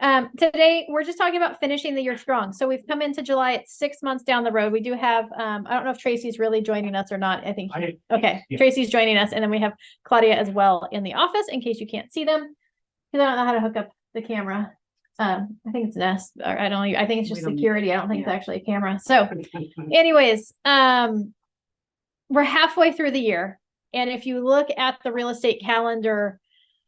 Today we're just talking about finishing the year strong. So we've come into July. It's 6 months down the road. We do have, I don't know if Tracy's really joining us or not. I think, okay. Yeah. Tracy's joining us. And then we have Claudia as well in the office in case you can't see them. Because I don't know how to hook up the camera. I think it's Nest, or I don't know. I think it's just security. I don't think it's actually a camera. So anyways, we're halfway through the year. And if you look at the real estate calendar,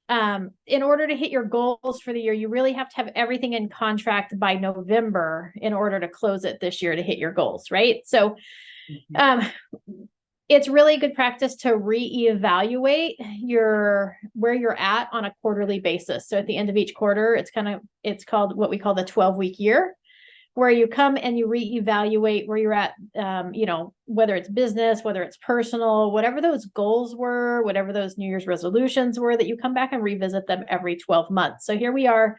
in order to hit your goals for the year, you really have to have everything in contract by November in order to close it this year to hit your goals, right? So it's really good practice to reevaluate where you're at on a quarterly basis. So at the end of each quarter, it's called what we call the 12-week year, where you come and you reevaluate where you're at, whether it's business, whether it's personal, whatever those goals were, whatever those New Year's resolutions were, that you come back and revisit them every 12 months. So here we are,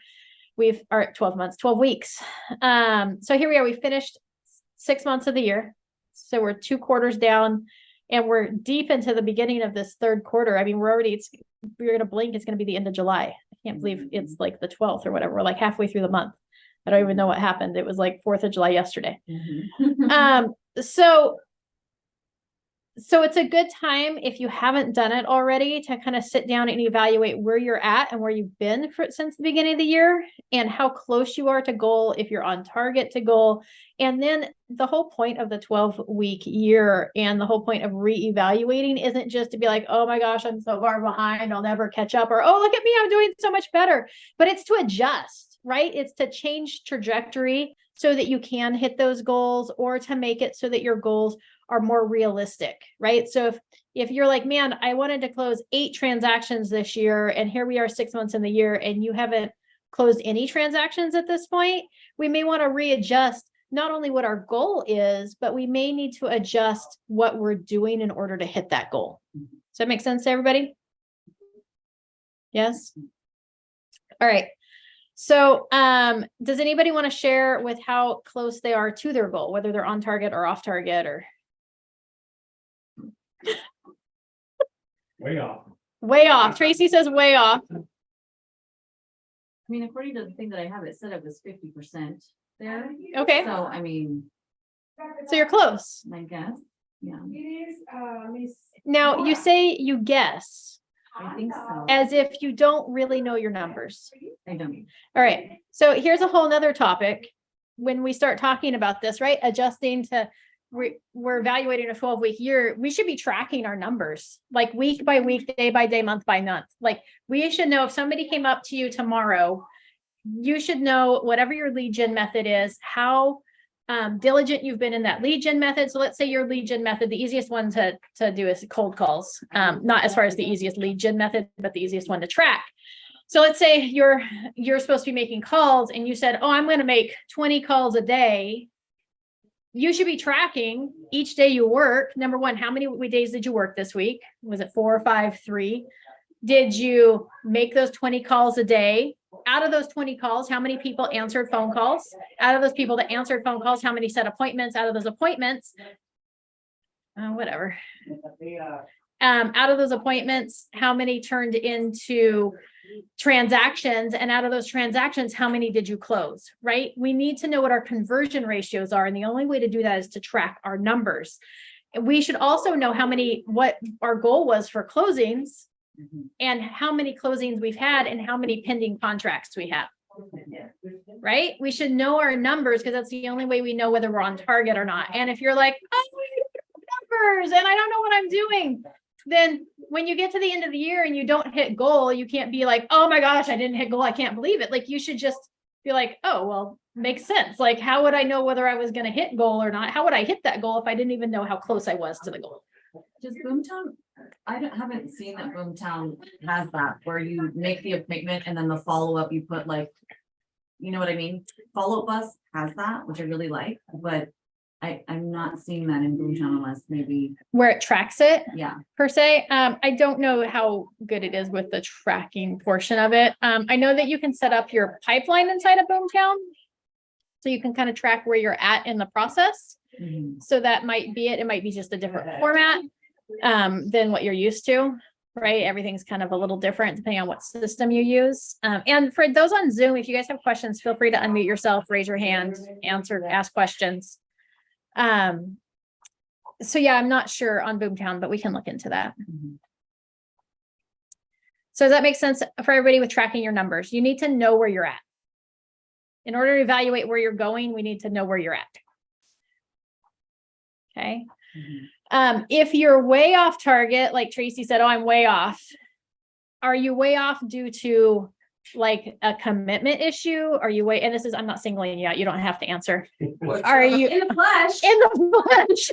12 weeks. So here we are, we finished 6 months of the year. So we're 2 quarters down and we're deep into the beginning of this 3rd quarter. I mean, we're going to blink. It's going to be the end of July. I can't believe it's like the 12th or whatever. We're like halfway through the month. I don't even know what happened. It was like 4th of July yesterday. So it's a good time, if you haven't done it already, to kind of sit down and evaluate where you're at and where you've been since the beginning of the year and how close you are to goal, if you're on target to goal. And then the whole point of the 12-week year and the whole point of reevaluating isn't just to be like, oh my gosh, I'm so far behind, I'll never catch up, or, oh, look at me, I'm doing so much better. But it's to adjust, right? It's to change trajectory so that you can hit those goals, or to make it so that your goals are more realistic, right? So if you're like, man, I wanted to close 8 transactions this year, and here we are 6 months in the year, and you haven't closed any transactions at this point, we may want to readjust not only what our goal is, but we may need to adjust what we're doing in order to hit that goal. Does that make sense to everybody? Yes? All right. So does anybody want to share with how close they are to their goal, whether they're on target or off target, or? Way off. Way off. Tracy says way off. I mean, according to the thing that I have, it said it was 50% there. Okay. So, I mean. So you're close. I guess. Yeah. It is, Now you say you guess I think so. as if you don't really know your numbers. I don't. All right. So here's a whole nother topic. When we start talking about this, right? Adjusting to, we're evaluating a 12-week year. We should be tracking our numbers, like week by week, day by day, month by month. Like, we should know if somebody came up to you tomorrow, you should know whatever your lead gen method is, how diligent you've been in that lead gen method. So let's say your lead gen method, the easiest one to do is cold calls. Not as far as the easiest lead gen method, but the easiest one to track. So let's say you're supposed to be making calls, and you said, oh, I'm going to make 20 calls a day. You should be tracking each day you work. Number one, how many days did you work this week? Was it 4 or 5, 3? Did you make those 20 calls a day? Out of those 20 calls, how many people answered phone calls? Out of those people that answered phone calls, how many set appointments? Out of those appointments, whatever. Out of those appointments, how many turned into transactions? And out of those transactions, how many did you close, right? We need to know what our conversion ratios are. And the only way to do that is to track our numbers. And we should also know what our goal was for closings, and how many closings we've had, and how many pending contracts we have, right? We should know our numbers, because that's the only way we know whether we're on target or not. And if you're like, oh, numbers, and I don't know what I'm doing, then when you get to the end of the year and you don't hit goal, you can't be like, oh my gosh, I didn't hit goal, I can't believe it. Like, you should just be like, oh, well, makes sense. Like, how would I know whether I was going to hit goal or not? How would I hit that goal if I didn't even know how close I was to the goal? Does Boomtown, haven't seen that Boomtown has that, where you make the appointment and then the follow-up you put, like, you know what I mean? Follow-up Bus has that, which I really like, but I'm not seeing that in Boomtown unless maybe. Where it tracks it, Yeah. per se. I don't know how good it is with the tracking portion of it. I know that you can set up your pipeline inside of Boomtown, so you can kind of track where you're at in the process. So that might be it. It might be just a different format than what you're used to. right? Everything's kind of a little different depending on what system you use. And for those on Zoom, if you guys have questions, feel free to unmute yourself, raise your hand, ask questions. So yeah, I'm not sure on Boomtown, but we can look into that. So does that make sense for everybody with tracking your numbers? You need to know where you're at. In order to evaluate where you're going, we need to know where you're at. Okay. If you're way off target, like Tracy said, oh, I'm way off. Are you way off due to like a commitment issue? Are you way, and this is, I'm not singling you out. You don't have to answer. Are you In the flesh. in the flesh?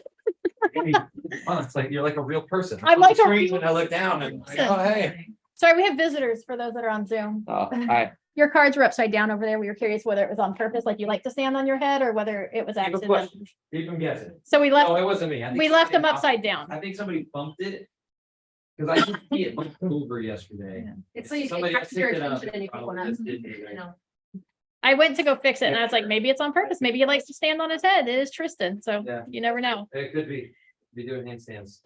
Oh, it's like, you're like a real person. I'm like a Screen real when I look down and like, oh, hey. Sorry, we have visitors for those that are on Zoom. Oh, hi. Your cards were upside down over there. We were curious whether it was on purpose, like you like to stand on your head, or whether it was Keep a accident. question. Keep them guessing. So we left, No, it wasn't me. I think we left them somebody- upside down. I think somebody bumped it. Cause I didn't see it bumped over yesterday. It's so you can Somebody capture your picked it up, attention and you probably people not. just didn't do I it. know. I went to go fix it and I was like, maybe it's on purpose. Maybe he likes to stand on his head. It is Tristan. So Yeah. you never know. It could be doing handstands.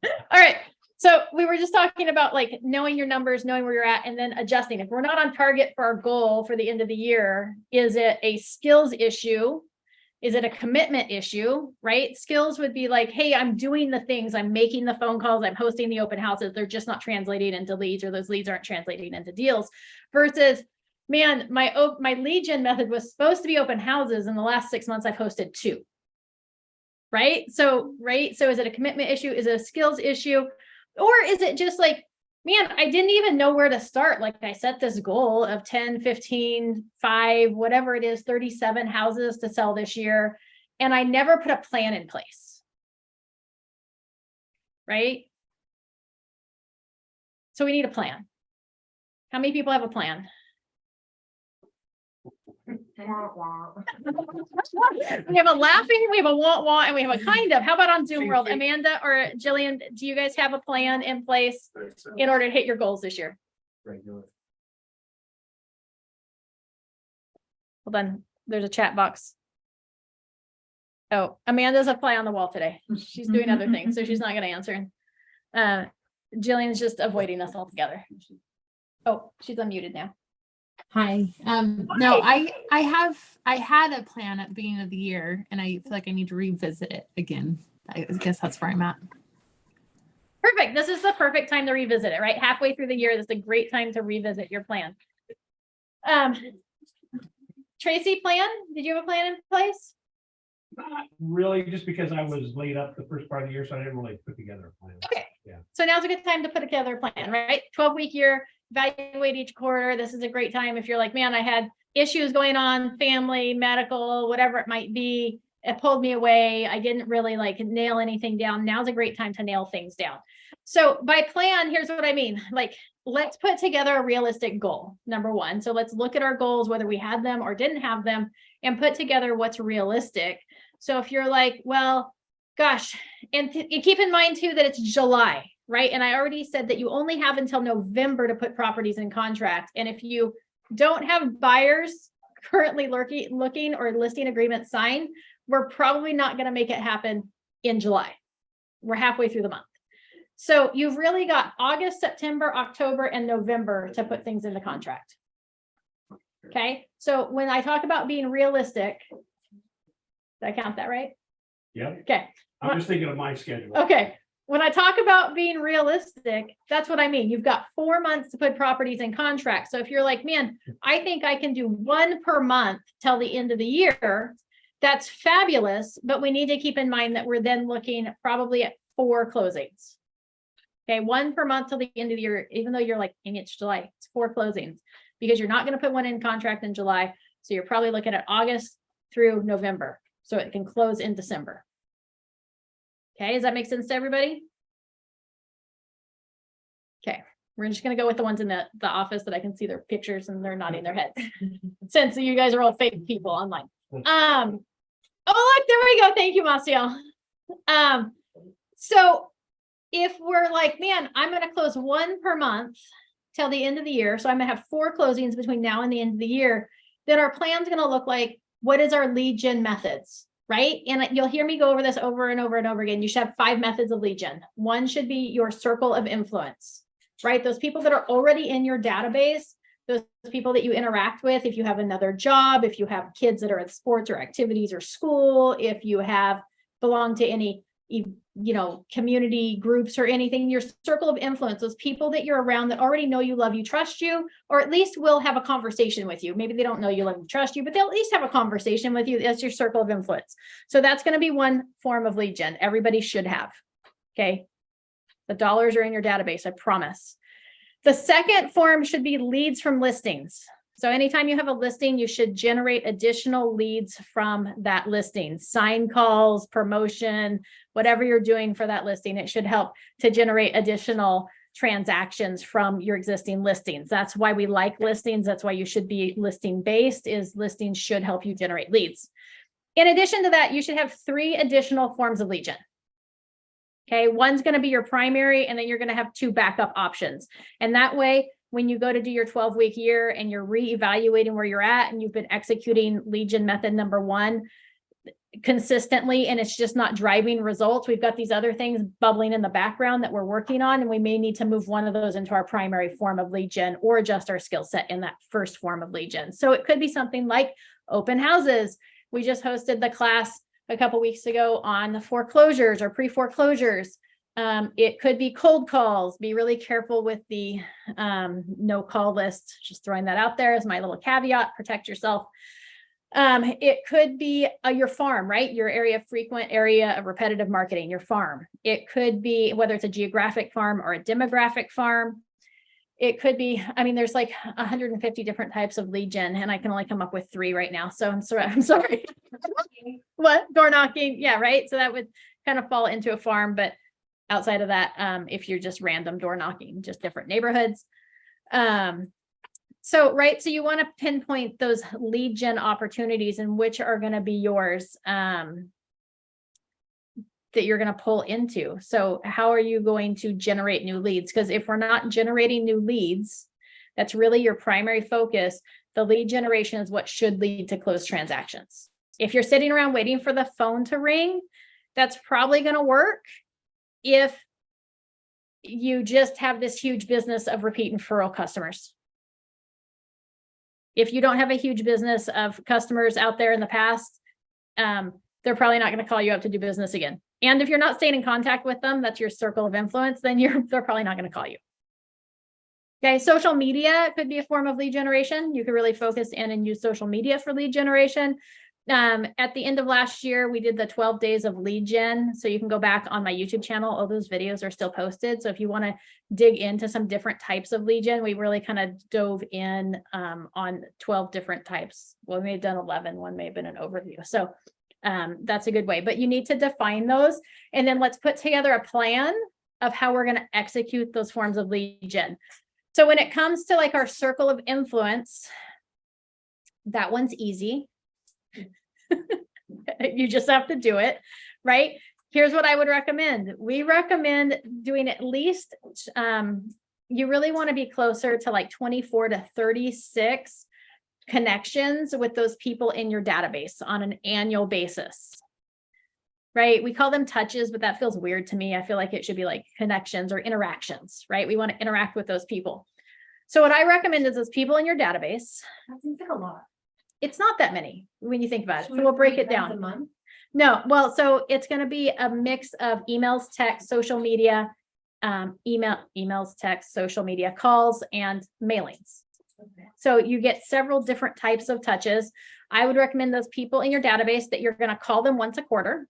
All right. So we were just talking about like knowing your numbers, knowing where you're at, and then adjusting. If we're not on target for our goal for the end of the year, is it a skills issue? Is it a commitment issue, right? Skills would be like, hey, I'm doing the things, I'm making the phone calls, I'm hosting the open houses. They're just not translating into leads, or those leads aren't translating into deals. Versus, man, my lead gen method was supposed to be open houses. In the last 6 months, I've hosted 2. Right? So is it a commitment issue? Is it a skills issue? Or is it just like, man, I didn't even know where to start. Like I set this goal of 10, 15, 5, whatever it is, 37 houses to sell this year. And I never put a plan in place. Right? So we need a plan. How many people have a plan? We have a laughing, we have a wah, and we have a kind of. How about on Zoom World? Amanda or Jillian, do you guys have a plan in place in order to hit your goals this year? Regular. Hold on, there's a chat box. Oh, Amanda's a fly on the wall today. She's doing other things, so she's not gonna answer. Jillian's just avoiding us altogether. Oh, she's unmuted now. Hi. No, I had a plan at the beginning of the year and I feel like I need to revisit it again. I guess that's where I'm at. Perfect. This is the perfect time to revisit it, right? Halfway through the year, this is a great time to revisit your plan. Tracy, plan? Did you have a plan in place? Not really, just because I was laid up the first part of the year, so I didn't really put together a plan. Okay. Yeah. So now's a good time to put together a plan, right? 12-week year, evaluate each quarter. This is a great time if you're like, man, I had issues going on, family, medical, whatever it might be. It pulled me away. I didn't really like nail anything down. Now's a great time to nail things down. So by plan, here's what I mean. Like, let's put together a realistic goal, number one. So let's look at our goals, whether we had them or didn't have them, and put together what's realistic. So if you're like, well, gosh, and keep in mind too, that it's July, right? And I already said that you only have until November to put properties in contract. And if you don't have buyers currently looking or listing agreements signed, we're probably not going to make it happen in July. We're halfway through the month. So you've really got August, September, October, and November to put things in the contract. Okay. So when I talk about being realistic, did I count that right? Yep, Okay. I'm just thinking of my schedule. Okay. When I talk about being realistic, that's what I mean. You've got 4 months to put properties in contract. So if you're like, man, I think I can do 1 per month till the end of the year, that's fabulous. But we need to keep in mind that we're then looking probably at 4 closings. Okay. 1 per month till the end of the year, even though you're like, it's July, it's 4 closings because you're not going to put one in contract in July. So you're probably looking at August through November. So it can close in December. Okay, does that make sense to everybody? Okay, we're just gonna go with the ones in the office that I can see their pictures and they're nodding their heads. Since you guys are all fake people online. Oh, look, there we go. Thank you, Marcial. So if we're like, man, I'm gonna close 1 per month till the end of the year. So I'm gonna have 4 closings between now and the end of the year. Then our plan's gonna look like, what is our lead gen methods? right? And you'll hear me go over this over and over and over again. You should have 5 methods of lead gen. One should be your circle of influence, right? Those people that are already in your database, those people that you interact with, if you have another job, if you have kids that are at sports or activities or school, if you have belong to any, community groups or anything, your circle of influence, those people that you're around that already know you, love you, trust you, or at least will have a conversation with you. Maybe they don't know you, love you, trust you, but they'll at least have a conversation with you. That's your circle of influence. So that's going to be one form of lead gen. Everybody should have. Okay. The dollars are in your database, I promise. The second form should be leads from listings. So anytime you have a listing, you should generate additional leads from that listing, sign calls, promotion, whatever you're doing for that listing. It should help to generate additional transactions from your existing listings. That's why we like listings. That's why you should be listing based, is listings should help you generate leads. In addition to that, you should have 3 additional forms of lead gen. Okay, one's going to be your primary, and then you're going to have 2 backup options. And that way, when you go to do your 12-week year and you're reevaluating where you're at and you've been executing lead gen method number 1 consistently, and it's just not driving results, we've got these other things bubbling in the background that we're working on, and we may need to move one of those into our primary form of lead gen or adjust our skill set in that first form of lead gen. So it could be something like open houses. We just hosted the class a couple weeks ago on the foreclosures or pre-foreclosures. It could be cold calls. Be really careful with the no call list. Just throwing that out there as my little caveat, protect yourself. It could be your farm, right? Your frequent area of repetitive marketing, your farm. It could be whether it's a geographic farm or a demographic farm. It could be, there's like 150 different types of lead gen, and I can only come up with 3 right now. So I'm sorry. What? Door knocking. Yeah, right. So that would kind of fall into a farm, but outside of that, if you're just random door knocking, just different neighborhoods. So you want to pinpoint those lead gen opportunities and which are going to be yours, that you're going to pull into. So how are you going to generate new leads? Because if we're not generating new leads, that's really your primary focus. The lead generation is what should lead to closed transactions. If you're sitting around waiting for the phone to ring, that's probably going to work if you just have this huge business of repeat and referral customers. If you don't have a huge business of customers out there in the past, they're probably not going to call you up to do business again. And if you're not staying in contact with them, that's your circle of influence, then they're probably not going to call you. Okay, social media could be a form of lead generation. You could really focus in and use social media for lead generation. At the end of last year, we did the 12 days of lead gen. So you can go back on my YouTube channel. All those videos are still posted. So if you want to dig into some different types of lead gen, we really kind of dove in on 12 different types. Well, we may have done 11. One may have been an overview. So that's a good way, but you need to define those. And then let's put together a plan of how we're going to execute those forms of lead gen. So when it comes to like our circle of influence, that one's easy. You just have to do it, right? Here's what I would recommend. We recommend doing at least, you really want to be closer to like 24 to 36 connections with those people in your database on an annual basis, right? We call them touches, but that feels weird to me. I feel like it should be like connections or interactions, right? We want to interact with those people. So what I recommend is those people in your database. That seems like a lot. It's not that many when you think about it. So we'll break it down. A month? No, well, so it's going to be a mix of emails, text, social media, emails, text, social media, calls, and mailings. Okay. So you get several different types of touches. I would recommend those people in your database that you're going to call them once a quarter.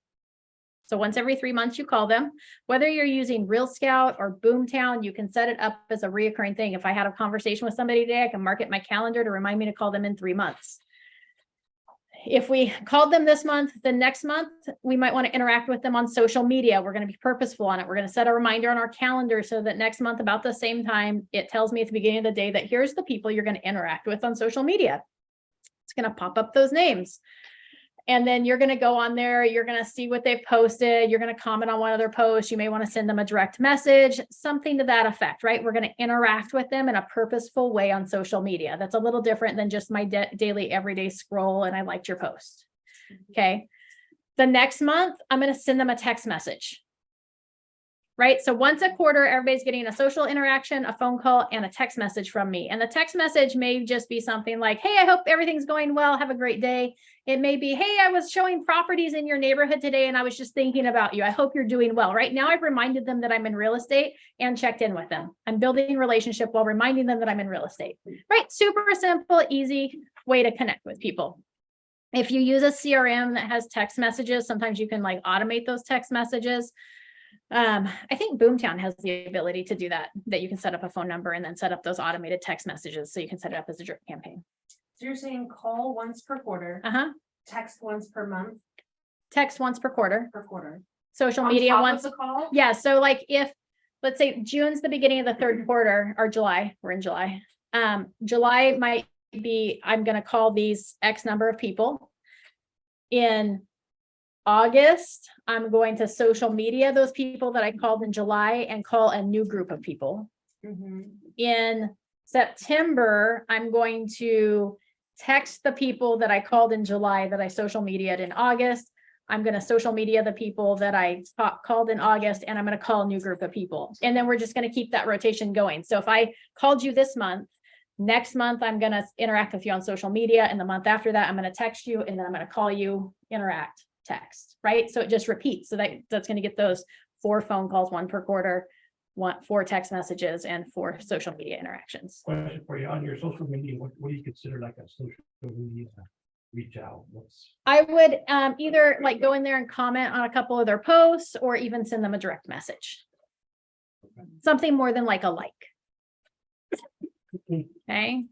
So once every 3 months, you call them. Whether you're using Real Scout or Boomtown, you can set it up as a reoccurring thing. If I had a conversation with somebody today, I can mark it in my calendar to remind me to call them in 3 months. If we called them this month, the next month, we might want to interact with them on social media. We're going to be purposeful on it. We're going to set a reminder on our calendar so that next month, about the same time, it tells me at the beginning of the day that here's the people you're going to interact with on social media. It's going to pop up those names. And then you're going to go on there, you're going to see what they've posted, you're going to comment on one of their posts, you may want to send them a direct message, something to that effect, right? We're going to interact with them in a purposeful way on social media. That's a little different than just my daily everyday scroll and I liked your post. Okay. The next month, I'm going to send them a text message. Right? So once a quarter, everybody's getting a social interaction, a phone call, and a text message from me. And the text message may just be something like, hey, I hope everything's going well. Have a great day. It may be, hey, I was showing properties in your neighborhood today and I was just thinking about you. I hope you're doing well. Right now, I've reminded them that I'm in real estate and checked in with them. I'm building a relationship while reminding them that I'm in real estate. Right? Super simple, easy way to connect with people. If you use a CRM that has text messages, sometimes you can like automate those text messages. I think Boomtown has the ability to do that you can set up a phone number and then set up those automated text messages. So you can set it up as a drip campaign. So you're saying call once per quarter, text once per month, Text once per quarter, social On media top of once. the call? Yeah. So like if, let's say June's the beginning of the third quarter or July, we're in July. July might be, I'm going to call these X number of people. In August, I'm going to social media those people that I called in July and call a new group of people. Mhm. In September, I'm going to text the people that I called in July that I social media'd in August. I'm going to social media the people that I called in August, and I'm going to call a new group of people. And then we're just going to keep that rotation going. So if I called you this month, next month, I'm going to interact with you on social media. And the month after that, I'm going to text you, and then I'm going to call you, interact, text, right? So it just repeats. So that's going to get those 4 phone calls, 1 per quarter, 4 text messages, and 4 social media interactions. Question for you, on your social media, what do you consider like a social media reach out? I would either like go in there and comment on a couple of their posts or even send them a direct message. Something more than like a like. Okay.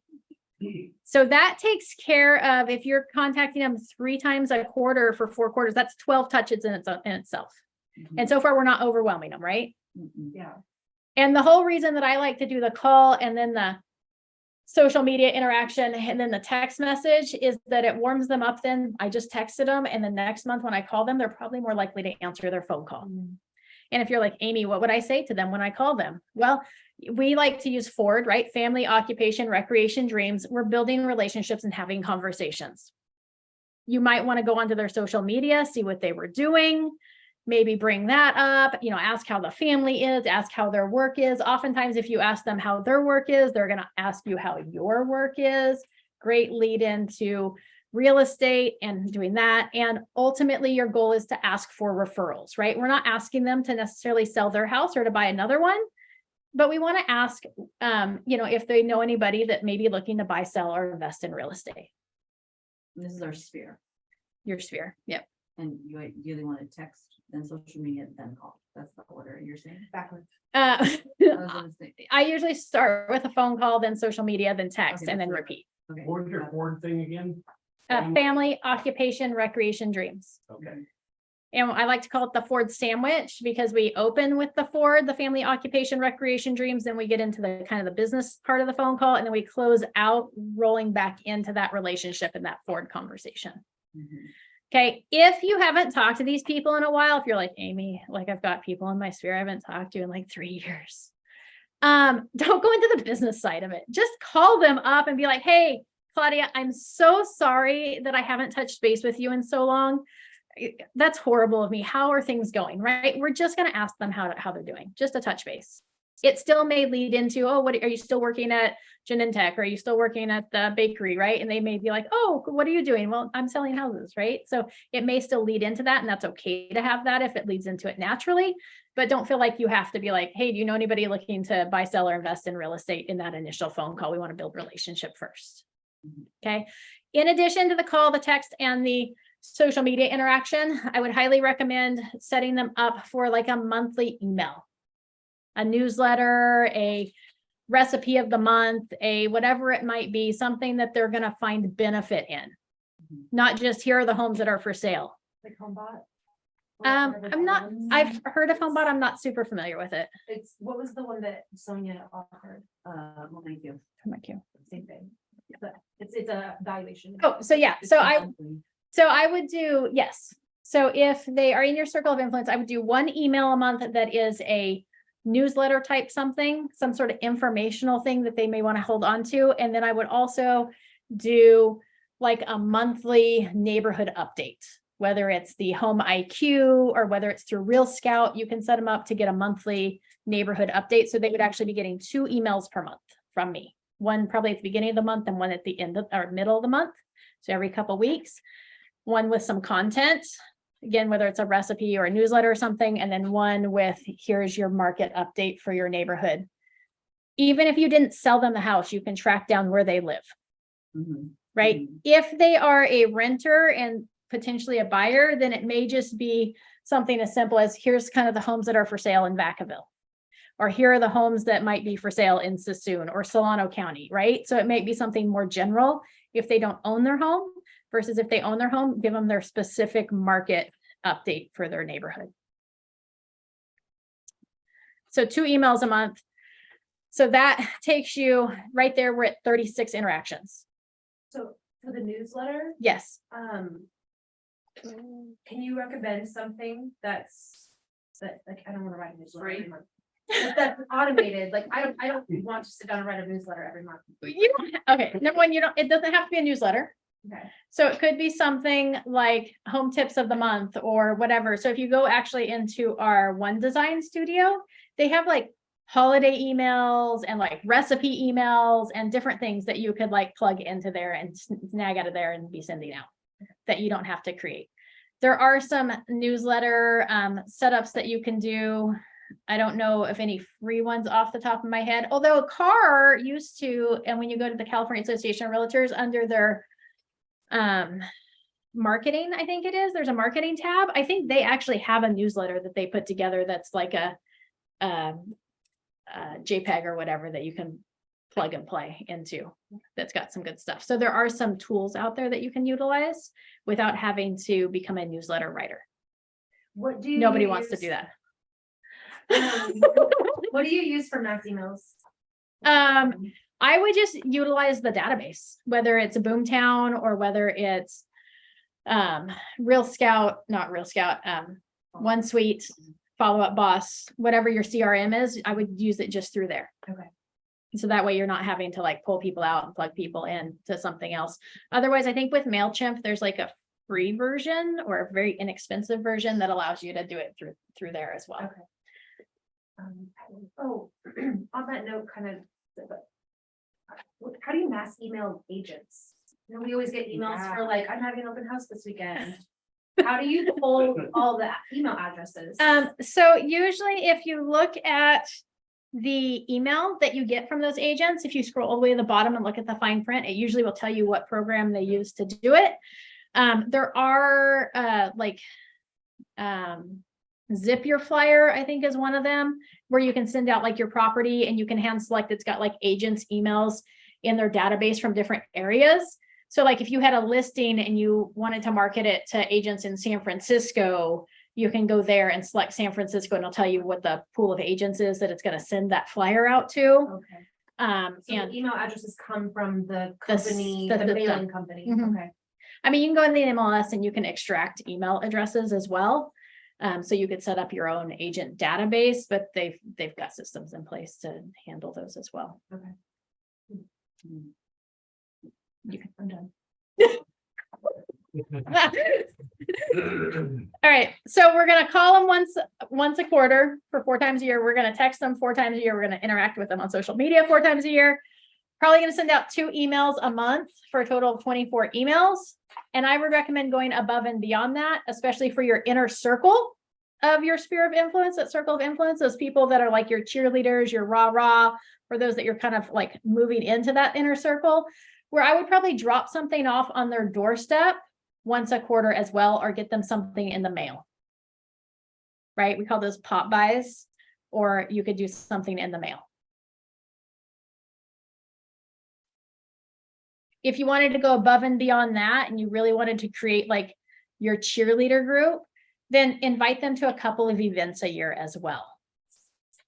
So that takes care of, if you're contacting them 3 times a quarter for 4 quarters, that's 12 touches in itself. And so far, we're not overwhelming them, right? Yeah. And the whole reason that I like to do the call and then the social media interaction and then the text message is that it warms them up. Then I just texted them. And the next month when I call them, they're probably more likely to answer their phone call. And if you're like, Amy, what would I say to them when I call them? Well, we like to use FORD, right? Family, occupation, recreation, dreams. We're building relationships and having conversations. You might want to go onto their social media, see what they were doing, maybe bring that up, ask how the family is, ask how their work is. Oftentimes, if you ask them how their work is, they're going to ask you how your work is. Great lead into real estate and doing that. And ultimately, your goal is to ask for referrals, right? We're not asking them to necessarily sell their house or to buy another one, but we want to ask, if they know anybody that may be looking to buy, sell, or invest in real estate. This is our sphere. Your sphere. Yep. And you ideally want to text, then social media, then call. That's the order you're saying. Backwards. I was gonna say, I usually start with a phone call, then social media, then text, Okay, and then that's repeat. okay. What's your board thing again? Family, occupation, recreation, dreams. Okay. And I like to call it the Ford sandwich because we open with the Ford, the family, occupation, recreation, dreams. Then we get into the kind of the business part of the phone call. And then we close out rolling back into that relationship and that Ford conversation. Mhm. Okay. If you haven't talked to these people in a while, if you're like, Amy, like I've got people in my sphere I haven't talked to in like 3 years. Don't go into the business side of it. Just call them up and be like, hey, Claudia, I'm so sorry that I haven't touched base with you in so long. That's horrible of me. How are things going? Right? We're just going to ask them how they're doing, just a touch base. It still may lead into, oh, what are you still working at Genentech? Or are you still working at the bakery? Right? And they may be like, oh, what are you doing? Well, I'm selling houses, right? So it may still lead into that. And that's okay to have that if it leads into it naturally. But don't feel like you have to be like, hey, do you know anybody looking to buy, sell, or invest in real estate in that initial phone call? We want to build relationship first. Okay. In addition to the call, the text, and the social media interaction, I would highly recommend setting them up for like a monthly email, a newsletter, a recipe of the month, a whatever it might be, something that they're going to find benefit in, not just here are the homes that are for sale. Like HomeBot? I've heard of HomeBot. I'm not super familiar with it. What was the one that Sonia offered? Well, thank you. Thank you. Same thing. But it's a valuation. Oh, so yeah. So I would do, yes. So if they are in your circle of influence, I would do one email a month that is a newsletter type something, some sort of informational thing that they may want to hold on to. And then I would also do like a monthly neighborhood update. whether it's the Home IQ or whether it's through Real Scout, you can set them up to get a monthly neighborhood update. So they would actually be getting 2 emails per month from me. One probably at the beginning of the month and one at the end of or middle of the month. So every couple weeks, one with some content, again, whether it's a recipe or a newsletter or something, and then one with here's your market update for your neighborhood. Even if you didn't sell them the house, you can track down where they live, Mhm. right? Mhm. If they are a renter and potentially a buyer, then it may just be something as simple as here's kind of the homes that are for sale in Vacaville. Or here are the homes that might be for sale in Sassoon or Solano County, right? So it might be something more general if they don't own their home versus if they own their home, give them their specific market update for their neighborhood. So 2 emails a month. So that takes you right there. We're at 36 interactions. So for the newsletter, Yes. can you recommend something that's, that, like, I don't wanna write a newsletter every month. But that's automated, like, I don't want to sit down and write a newsletter every month. Okay. Number one, it doesn't have to be a newsletter. Okay. So it could be something like home tips of the month or whatever. So if you go actually into our One Design Studio, they have like holiday emails and like recipe emails and different things that you could like plug into there and snag out of there and be sending out that you don't have to create. There are some newsletter setups that you can do. I don't know if any free ones off the top of my head, although CAR used to, and when you go to the California Association of Realtors under their marketing, I think it is, there's a marketing tab. I think they actually have a newsletter that they put together that's like a JPEG or whatever that you can plug and play into. That's got some good stuff. So there are some tools out there that you can utilize without having to become a newsletter writer. What do you? Nobody wants to use- do that. What do you use for mass emails? I would just utilize the database, whether it's a Boomtown or whether it's Real Scout, not Real Scout, OneSuite, Follow Up Boss, whatever your CRM is, I would use it just through there. Okay. So that way you're not having to like pull people out and plug people in to something else. Otherwise, I think with MailChimp, there's like a free version or a very inexpensive version that allows you to do it through there as well. Okay. Oh, on that note, kind of, how do you mass email agents? You know, we always get emails for like, I'm having an open house this weekend. How do you pull all the email addresses? So usually if you look at the email that you get from those agents, if you scroll all the way to the bottom and look at the fine print, it usually will tell you what program they use to do it. There are Zip Your Flyer, I think is one of them, where you can send out like your property and you can hand select, it's got like agents' emails in their database from different areas. So like if you had a listing and you wanted to market it to agents in San Francisco, you can go there and select San Francisco and it'll tell you what the pool of agents is that it's going to send that flyer out to. Okay. So And the email addresses come from the The company, the the system. mailing company. Mhm. Okay. I mean, you can go in the MLS and you can extract email addresses as well. So you could set up your own agent database, but they've got systems in place to handle those as well. Okay. You can, I'm done. All right, so we're gonna call them once a quarter for 4 times a year. We're gonna text them 4 times a year. We're gonna interact with them on social media 4 times a year. Probably gonna send out 2 emails a month for a total of 24 emails. And I would recommend going above and beyond that, especially for your inner circle of your sphere of influence, that circle of influence, those people that are like your cheerleaders, your rah-rah, or those that you're kind of like moving into that inner circle, where I would probably drop something off on their doorstep once a quarter as well, or get them something in the mail. Right? We call those pop buys, or you could do something in the mail. If you wanted to go above and beyond that, and you really wanted to create like your cheerleader group, then invite them to a couple of events a year as well.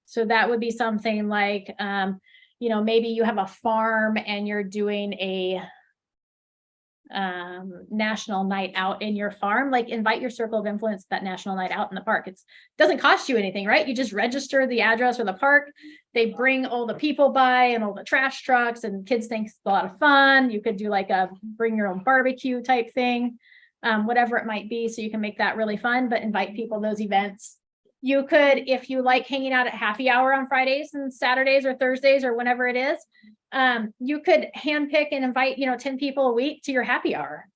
So that would be something like, maybe you have a farm and you're doing a national night out in your farm, like invite your circle of influence to that national night out in the park. It doesn't cost you anything, right? You just register the address for the park. They bring all the people by and all the trash trucks, and kids think it's a lot of fun. You could do like a bring your own barbecue type thing. whatever it might be, so you can make that really fun, but invite people to those events. You could, if you like hanging out at happy hour on Fridays and Saturdays or Thursdays or whenever it is, you could handpick and invite, 10 people a week to your happy hour.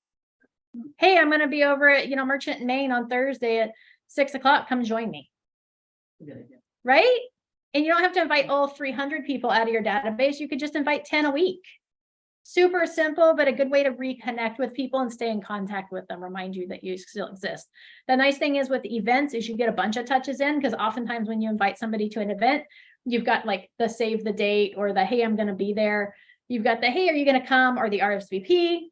Hey, I'm going to be over at, Merchant in Maine on Thursday at 6:00. Come join me. Good idea. Right? And you don't have to invite all 300 people out of your database. You could just invite 10 a week. Super simple, but a good way to reconnect with people and stay in contact with them, remind you that you still exist. The nice thing is with events is you get a bunch of touches in, because oftentimes when you invite somebody to an event, you've got like the save the date or the, hey, I'm going to be there. You've got the, hey, are you going to come? Or the RSVP.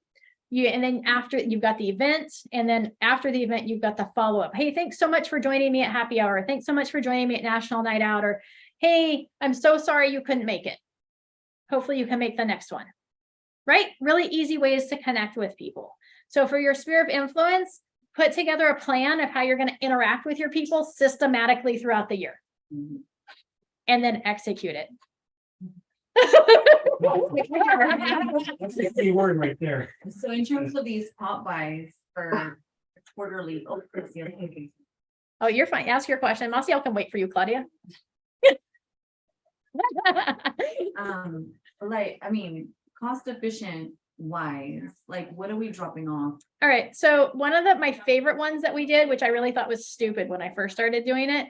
And then after you've got the event, and then after the event, you've got the follow-up. Hey, thanks so much for joining me at happy hour. Thanks so much for joining me at National Night Out. Or, hey, I'm so sorry you couldn't make it. Hopefully you can make the next one. Right? Really easy ways to connect with people. So for your sphere of influence, put together a plan of how you're going to interact with your people systematically throughout the year. Mhm. And then execute it. That's the key word right there. So in terms of these pop buys for quarterly, that's the other thing. Oh, you're fine. Ask your question. Marciel can wait for you, Claudia. Cost efficient wise, like what are we dropping off? All right. So one of my favorite ones that we did, which I really thought was stupid when I first started doing it,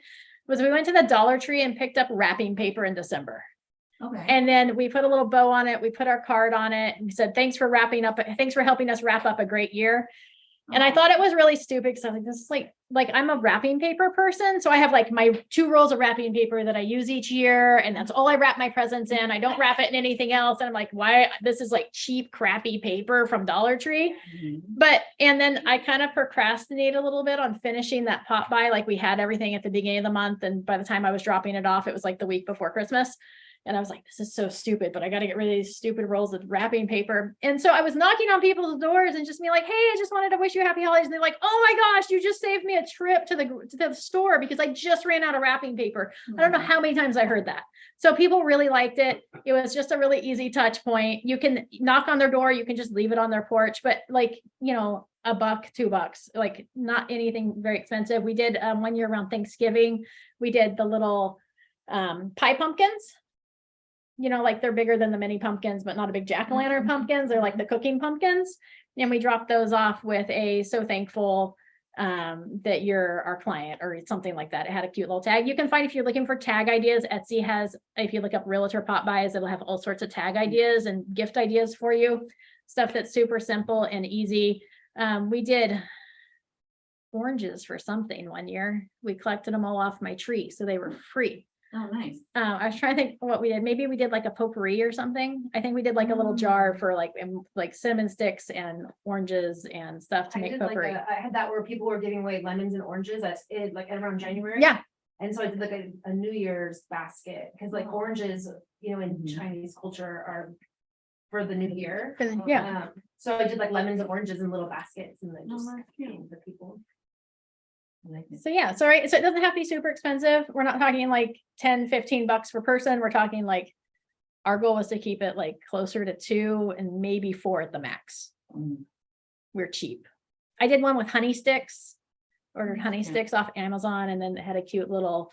was we went to the Dollar Tree and picked up wrapping paper in December. Okay. And then we put a little bow on it. We put our card on it and said, thanks for helping us wrap up a great year. And I thought it was really stupid because I was like, this is like I'm a wrapping paper person. So I have like my 2 rolls of wrapping paper that I use each year. And that's all I wrap my presents in. I don't wrap it in anything else. And I'm like, why? This is like cheap, crappy paper from Dollar Tree. Mhm. And then I kind of procrastinated a little bit on finishing that pop by. Like we had everything at the beginning of the month. And by the time I was dropping it off, it was like the week before Christmas. And I was like, this is so stupid, but I got to get rid of these stupid rolls of wrapping paper. And so I was knocking on people's doors and just be like, hey, I just wanted to wish you happy holidays. And they're like, oh my gosh, you just saved me a trip to the store because I just ran out of wrapping paper. I don't know how many times I heard that. So people really liked it. It was just a really easy touch point. You can knock on their door. You can just leave it on their porch, but like, $1, $2, like not anything very expensive. We did 1 year around Thanksgiving. We did the little pie pumpkins. Like they're bigger than the mini pumpkins, but not a big jack-o'-lantern pumpkins. They're like the cooking pumpkins. And we dropped those off with a so thankful that you're our client or something like that. It had a cute little tag. You can find, if you're looking for tag ideas, Etsy has, if you look up realtor pop buys, it'll have all sorts of tag ideas and gift ideas for you. Stuff that's super simple and easy. We did oranges for something 1 year. We collected them all off my tree, so they were free. Oh, nice. I was trying to think what we did. Maybe we did like a potpourri or something. I think we did like a little jar for like cinnamon sticks and oranges and stuff to I make did like potpourri. I had that where people were giving away lemons and oranges. That's it, like around January. Yeah, And so I did like a New Year's basket, because like oranges, in Mhm. Chinese culture are for the new year. yeah. So I did like lemons and oranges in little baskets and then Oh, just that's cute. the people. I like it. So yeah, so it doesn't have to be super expensive. We're not talking like $10-15 per person. We're talking like, our goal was to keep it like closer to 2 and maybe 4 at the max. Mm. We're cheap. I did one with honey sticks, ordered honey Okay. sticks off Amazon, and then it had a cute little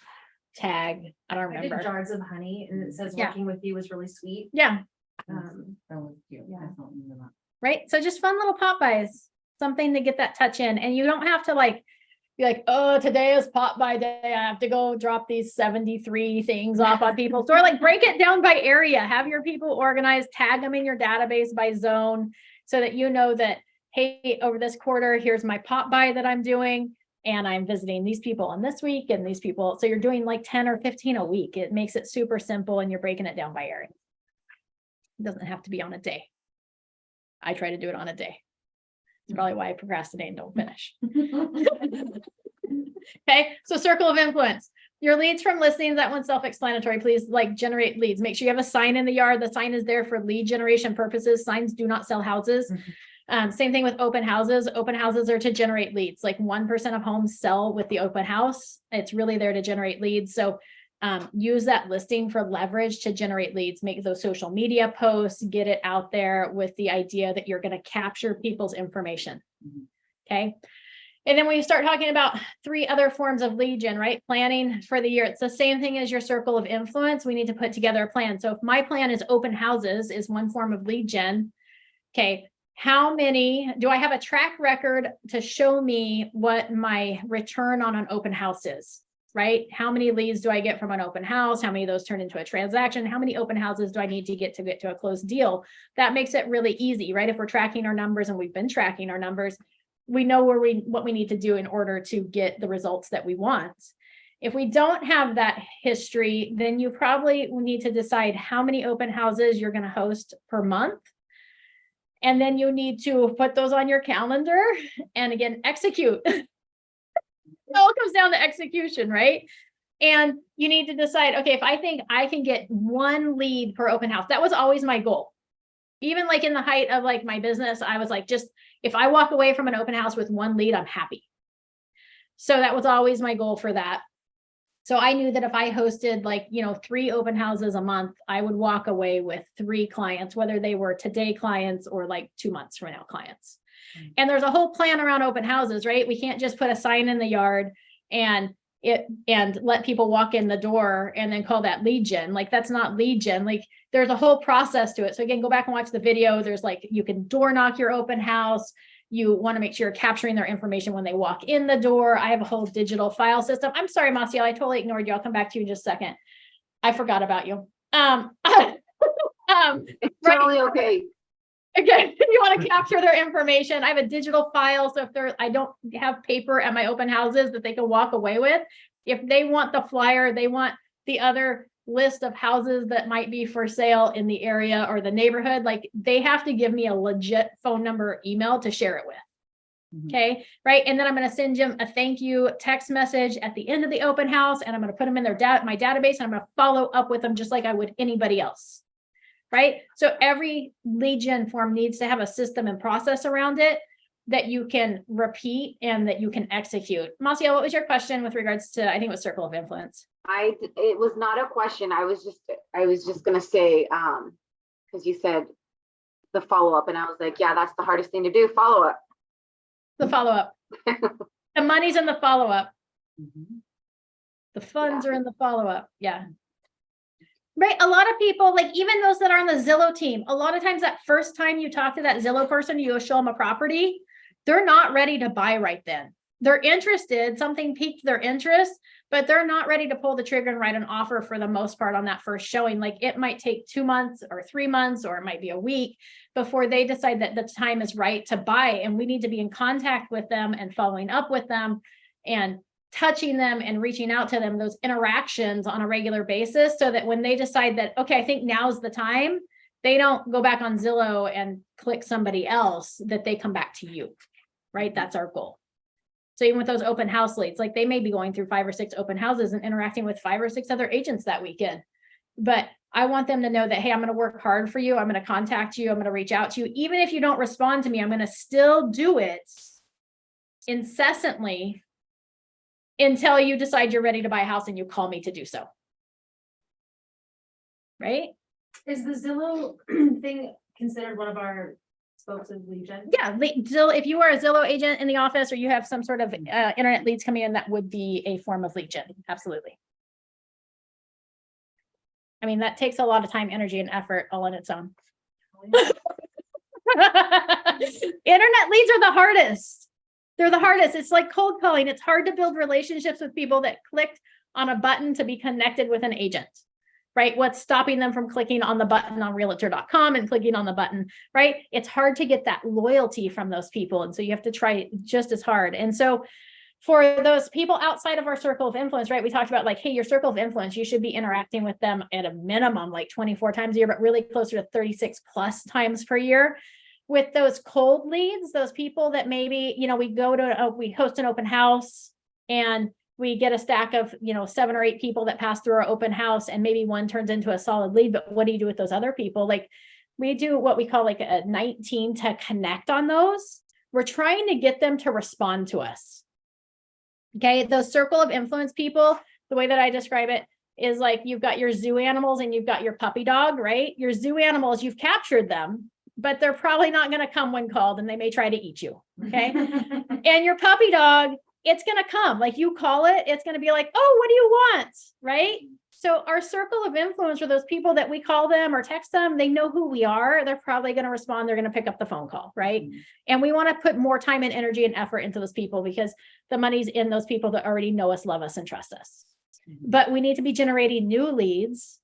tag. I don't I did remember. jars of honey and it says Yeah. working with you was really sweet. Yeah, That was cute. I Yeah. don't remember that. right. So just fun little pop buys, something to get that touch in. And you don't have to like be like, oh, today is pop by day. I have to go drop these 73 things off on people's door. Like break it down by area, have your people organized, tag them in your database by zone so that you know that, hey, over this quarter, here's my pop by that I'm doing. And I'm visiting these people on this week and these people. So you're doing like 10 or 15 a week. It makes it super simple and you're breaking it down by area. It doesn't have to be on a day. I try to do it on a day. It's probably why I procrastinate and don't finish. Okay, so circle of influence. Your leads from listings, that one's self-explanatory. Please like generate leads. Make sure you have a sign in the yard. The sign is there for lead generation purposes. Signs do not sell houses. Same thing with open houses. Open houses are to generate leads. Like 1% of homes sell with the open house. It's really there to generate leads. So use that listing for leverage to generate leads, make those social media posts, get it out there with the idea that you're going to capture people's information. Mhm. Okay. And then when you start talking about 3 other forms of lead gen, right? Planning for the year, it's the same thing as your circle of influence. We need to put together a plan. So if my plan is open houses is one form of lead gen, okay, how many, do I have a track record to show me what my return on an open house is, right? How many leads do I get from an open house? How many of those turn into a transaction? How many open houses do I need to get to a closed deal? That makes it really easy, right? If we're tracking our numbers, and we've been tracking our numbers, we know what we need to do in order to get the results that we want. If we don't have that history, then you probably will need to decide how many open houses you're going to host per month. And then you need to put those on your calendar and again, execute. It all comes down to execution, right? And you need to decide, okay, if I think I can get 1 lead per open house, that was always my goal. Even like in the height of like my business, I was like, just if I walk away from an open house with 1 lead, I'm happy. So that was always my goal for that. So I knew that if I hosted like, 3 open houses a month, I would walk away with 3 clients, whether they were today clients or like 2 months from now clients. And there's a whole plan around open houses, right? We can't just put a sign in the yard and let people walk in the door and then call that lead gen. Like that's not lead gen. Like there's a whole process to it. So again, go back and watch the video. There's like, you can door knock your open house. You want to make sure you're capturing their information when they walk in the door. I have a whole digital file system. I'm sorry, Maciel, I totally ignored you. I'll come back to you in just a second. I forgot about you. It's totally okay. Again, you want to capture their information. I have a digital file. So if I don't have paper at my open houses that they can walk away with. If they want the flyer, they want the other list of houses that might be for sale in the area or the neighborhood, like they have to give me a legit phone number or email to share it with. Okay. Right. And then I'm going to send them a thank you text message at the end of the open house. And I'm going to put them in my database, and I'm going to follow up with them just like I would anybody else. Right. So every lead gen form needs to have a system and process around it that you can repeat and that you can execute. Maciel, what was your question with regards to, I think it was circle of influence? It was not a question. I was just gonna say, because you said the follow-up, and I was like, yeah, that's the hardest thing to do, follow-up. The follow-up. The money's in the follow-up. The funds are in the follow-up. Yeah. Right. A lot of people, like even those that are on the Zillow team, a lot of times that first time you talk to that Zillow person, you go show them a property, they're not ready to buy right then. They're interested, something piqued their interest, but they're not ready to pull the trigger and write an offer for the most part on that first showing. Like it might take 2 months or 3 months, or it might be a week before they decide that the time is right to buy. And we need to be in contact with them and following up with them and touching them and reaching out to them, those interactions on a regular basis, so that when they decide that, okay, I think now's the time, they don't go back on Zillow and click somebody else, that they come back to you, right? That's our goal. So even with those open house leads, like they may be going through 5 or 6 open houses and interacting with 5 or 6 other agents that weekend. But I want them to know that, hey, I'm going to work hard for you. I'm going to contact you. I'm going to reach out to you. Even if you don't respond to me, I'm going to still do it incessantly until you decide you're ready to buy a house and you call me to do so. Right? Is the Zillow thing considered one of our spokes of lead gen? Yeah. Zillow, if you are a Zillow agent in the office, or you have some sort of internet leads coming in, that would be a form of lead gen. Absolutely. I mean, that takes a lot of time, energy, and effort all on its own. Internet leads are the hardest. They're the hardest. It's like cold calling. It's hard to build relationships with people that clicked on a button to be connected with an agent, right? What's stopping them from clicking on the button on realtor.com and clicking on the button, right? It's hard to get that loyalty from those people. And so you have to try just as hard. And so for those people outside of our circle of influence, right? We talked about like, hey, your circle of influence, you should be interacting with them at a minimum, like 24 times a year, but really closer to 36 plus times per year. With those cold leads, those people that maybe, we host an open house and we get a stack of, 7 or 8 people that pass through our open house, and maybe one turns into a solid lead. But what do you do with those other people? Like we do what we call like a 19 to connect on those. We're trying to get them to respond to us. Okay. Those circle of influence people, the way that I describe it is like, you've got your zoo animals and you've got your puppy dog, right? Your zoo animals, you've captured them. but they're probably not going to come when called, and they may try to eat you. Okay. And your puppy dog, it's going to come, like you call it, it's going to be like, oh, what do you want? Right. So our circle of influence, or those people that we call them or text them, they know who we are. They're probably going to respond. They're going to pick up the phone call. Right. And we want to put more time and energy and effort into those people, because the money's in those people that already know us, love us, and trust us. But we need to be generating new leads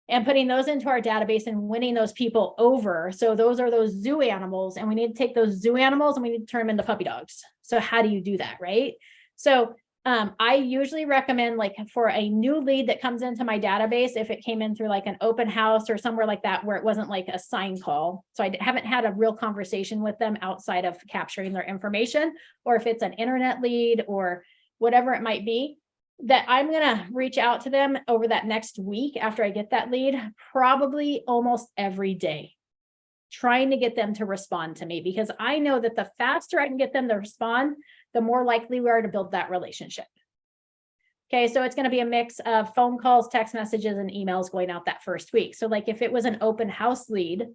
and putting those into our database and winning those people over. So those are those zoo animals, and we need to take those zoo animals and we need to turn them into puppy dogs. So how do you do that? Right. So I usually recommend, like, for a new lead that comes into my database, if it came in through like an open house or somewhere like that, where it wasn't like a sign call. So I haven't had a real conversation with them outside of capturing their information, or if it's an internet lead or whatever it might be, that I'm going to reach out to them over that next week after I get that lead, probably almost every day, trying to get them to respond to me, because I know that the faster I can get them to respond, the more likely we are to build that relationship. Okay, so it's going to be a mix of phone calls, text messages, and emails going out that first week. So like if it was an open house lead,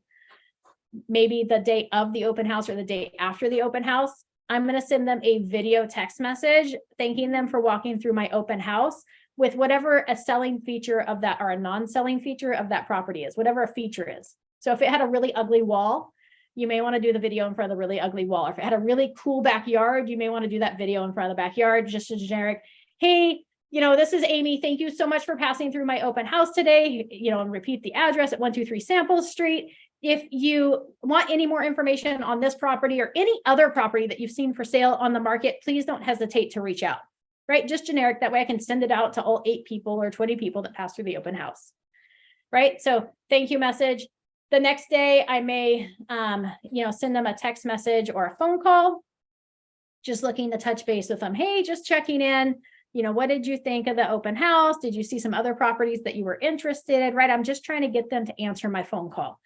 maybe the day of the open house or the day after the open house, I'm going to send them a video text message thanking them for walking through my open house with whatever a selling feature of that, or a non-selling feature of that property is, whatever a feature is. So if it had a really ugly wall, you may want to do the video in front of the really ugly wall. If it had a really cool backyard, you may want to do that video in front of the backyard, just a generic, hey, this is Amy. Thank you so much for passing through my open house today, and repeat the address at 123 Sample Street. If you want any more information on this property or any other property that you've seen for sale on the market, please don't hesitate to reach out, right? Just generic. That way I can send it out to all 8 people or 20 people that pass through the open house, right? So thank you message. The next day I may, send them a text message or a phone call, just looking to touch base with them. Hey, just checking in. What did you think of the open house? Did you see some other properties that you were interested in? Right. I'm just trying to get them to answer my phone call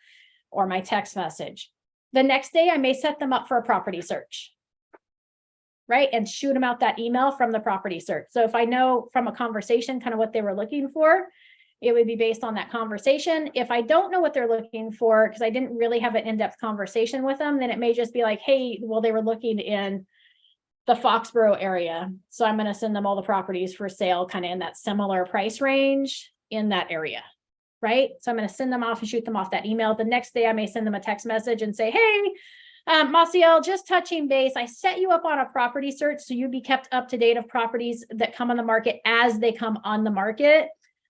or my text message. The next day I may set them up for a property search, right? And shoot them out that email from the property search. So if I know from a conversation kind of what they were looking for, it would be based on that conversation. If I don't know what they're looking for, because I didn't really have an in-depth conversation with them, then it may just be like, hey, well, they were looking in the Foxborough area. So I'm going to send them all the properties for sale kind of in that similar price range in that area, right? So I'm going to send them off and shoot them off that email. The next day I may send them a text message and say, hey, Maciel, just touching base. I set you up on a property search so you'd be kept up to date of properties that come on the market as they come on the market.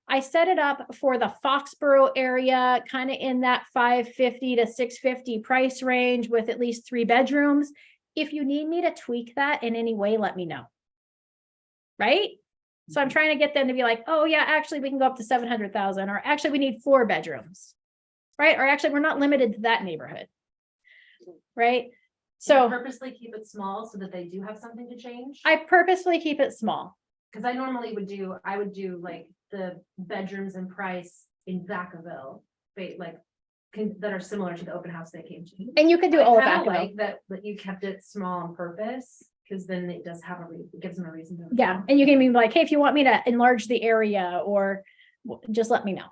I set it up for the Foxborough area, kind of in that $550 to $650 price range with at least 3 bedrooms. If you need me to tweak that in any way, let me know. Right? So I'm trying to get them to be like, oh yeah, actually we can go up to 700,000, or actually we need 4 bedrooms, right? Or actually we're not limited to that neighborhood, right? So purposely keep it small so that they do have something to change. I purposely keep it small. Because I normally would do like the bedrooms and price in Vacaville, that are similar to the open house they came to. And you could do I all of kinda that. like that you kept it small on purpose, because then it does have it gives them a reason to. Yeah. And you can be like, hey, if you want me to enlarge the area, or just let me know.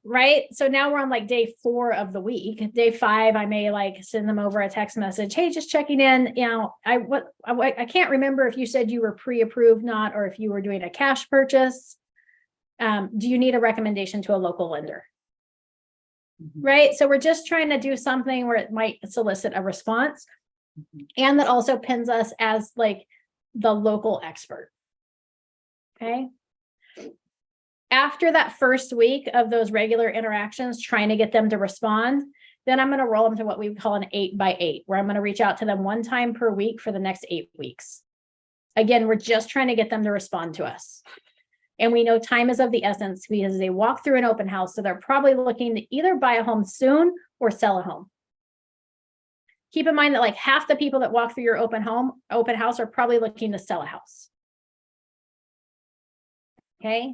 Right. So now we're on like day 4 of the week. Day 5, I may like send them over a text message. Hey, just checking in. I can't remember if you said you were pre-approved, not, or if you were doing a cash purchase. Do you need a recommendation to a local lender? Right. So we're just trying to do something where it might solicit a response, and that also pins us as like the local expert. Okay. After that first week of those regular interactions, trying to get them to respond, then I'm going to roll them to what we call an 8x8, where I'm going to reach out to them 1 time per week for the next 8 weeks. Again, we're just trying to get them to respond to us. And we know time is of the essence, because they walk through an open house. So they're probably looking to either buy a home soon or sell a home. Keep in mind that like half the people that walk through your open house are probably looking to sell a house. Okay.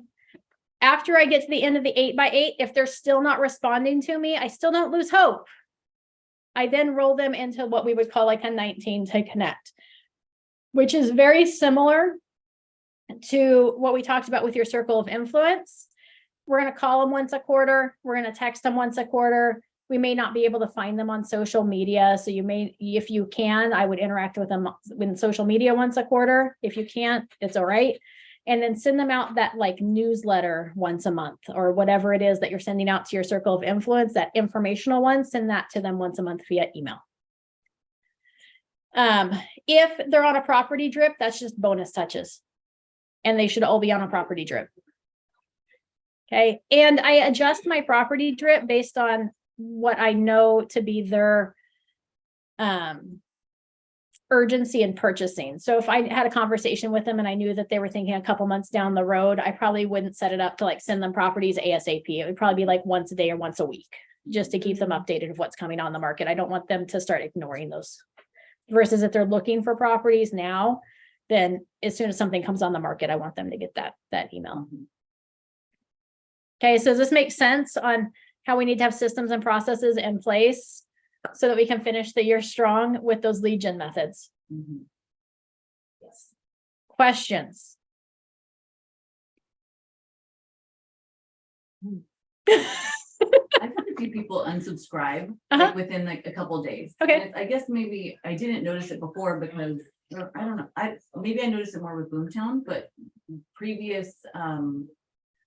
After I get to the end of the 8x8, if they're still not responding to me, I still don't lose hope. I then roll them into what we would call like a 19 to connect, which is very similar to what we talked about with your circle of influence. We're going to call them once a quarter. We're going to text them once a quarter. We may not be able to find them on social media. So you may, if you can, I would interact with them in social media once a quarter. If you can't, it's all right. And then send them out that like newsletter once a month or whatever it is that you're sending out to your circle of influence, that informational one, send that to them once a month via email. If they're on a property drip, that's just bonus touches. And they should all be on a property drip. Okay, and I adjust my property drip based on what I know to be their urgency in purchasing. So if I had a conversation with them and I knew that they were thinking a couple months down the road, I probably wouldn't set it up to like send them properties ASAP. It would probably be like once a day or once a week, just to keep them updated of what's coming on the market. I don't want them to start ignoring those. Versus if they're looking for properties now, then as soon as something comes on the market, I want them to get that email. Okay, so does this make sense on how we need to have systems and processes in place so that we can finish the year strong with those lead gen methods? Mhm. Yes. Questions? I've had a few people unsubscribe Uh-huh. like within like a couple days. Okay. And I guess maybe I didn't notice it before because, or I don't know, maybe I noticed it more with Boomtown, but previous,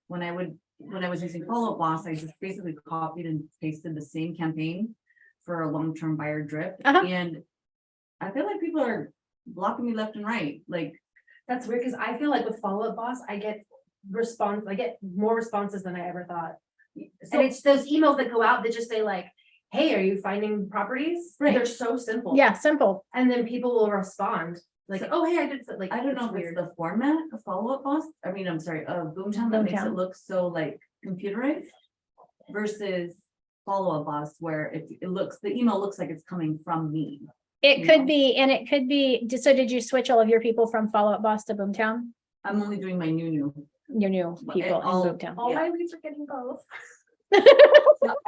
when I was using Follow Up Boss, I just basically copied and pasted the same campaign for a long-term buyer drip. Uh-huh. And I feel like people are blocking me left and right, like, That's weird, because I feel like with Follow Up Boss, I get more responses than I ever thought. So- And it's those emails that go out that just say like, hey, are you finding properties? Right. They're so simple. Yeah, simple. And then people will respond like, So- oh, hey, I did, like, I don't know if it's the format of Follow Up Boss, I'm sorry, of Boomtown that makes it Boomtown. look so like computerized versus Follow Up Boss where the email looks like it's coming from me. It You could know. be, and it could be, so did you switch all of your people from Follow Up Boss to Boomtown? I'm only doing my new. Your new people in all- Boomtown? all yeah. my leads are getting both.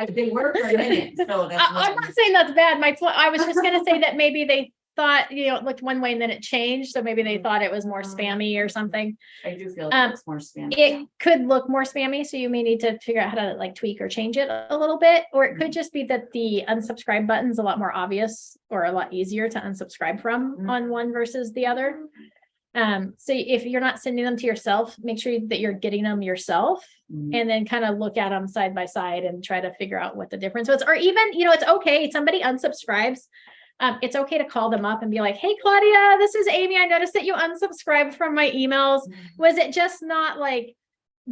They work for a minute, so that's. I'm what not saying that's bad. I was just gonna say that maybe they thought, it looked one way and then it changed, so maybe they thought it was more spammy or something. I do feel Um, like it's more spam. It could look more spammy, so you may need to figure out how to like tweak or change it a little bit, or it could just be that the unsubscribe button's a lot more obvious or a lot easier to unsubscribe from Mhm. on one versus the other. So if you're not sending them to yourself, make sure that you're getting them yourself. Mhm. And then kind of look at them side by side and try to figure out what the difference was. Or even, it's okay, somebody unsubscribes. It's okay to call them up and be like, hey, Claudia, this is Amy. I noticed that you unsubscribed from my emails. Was it just not like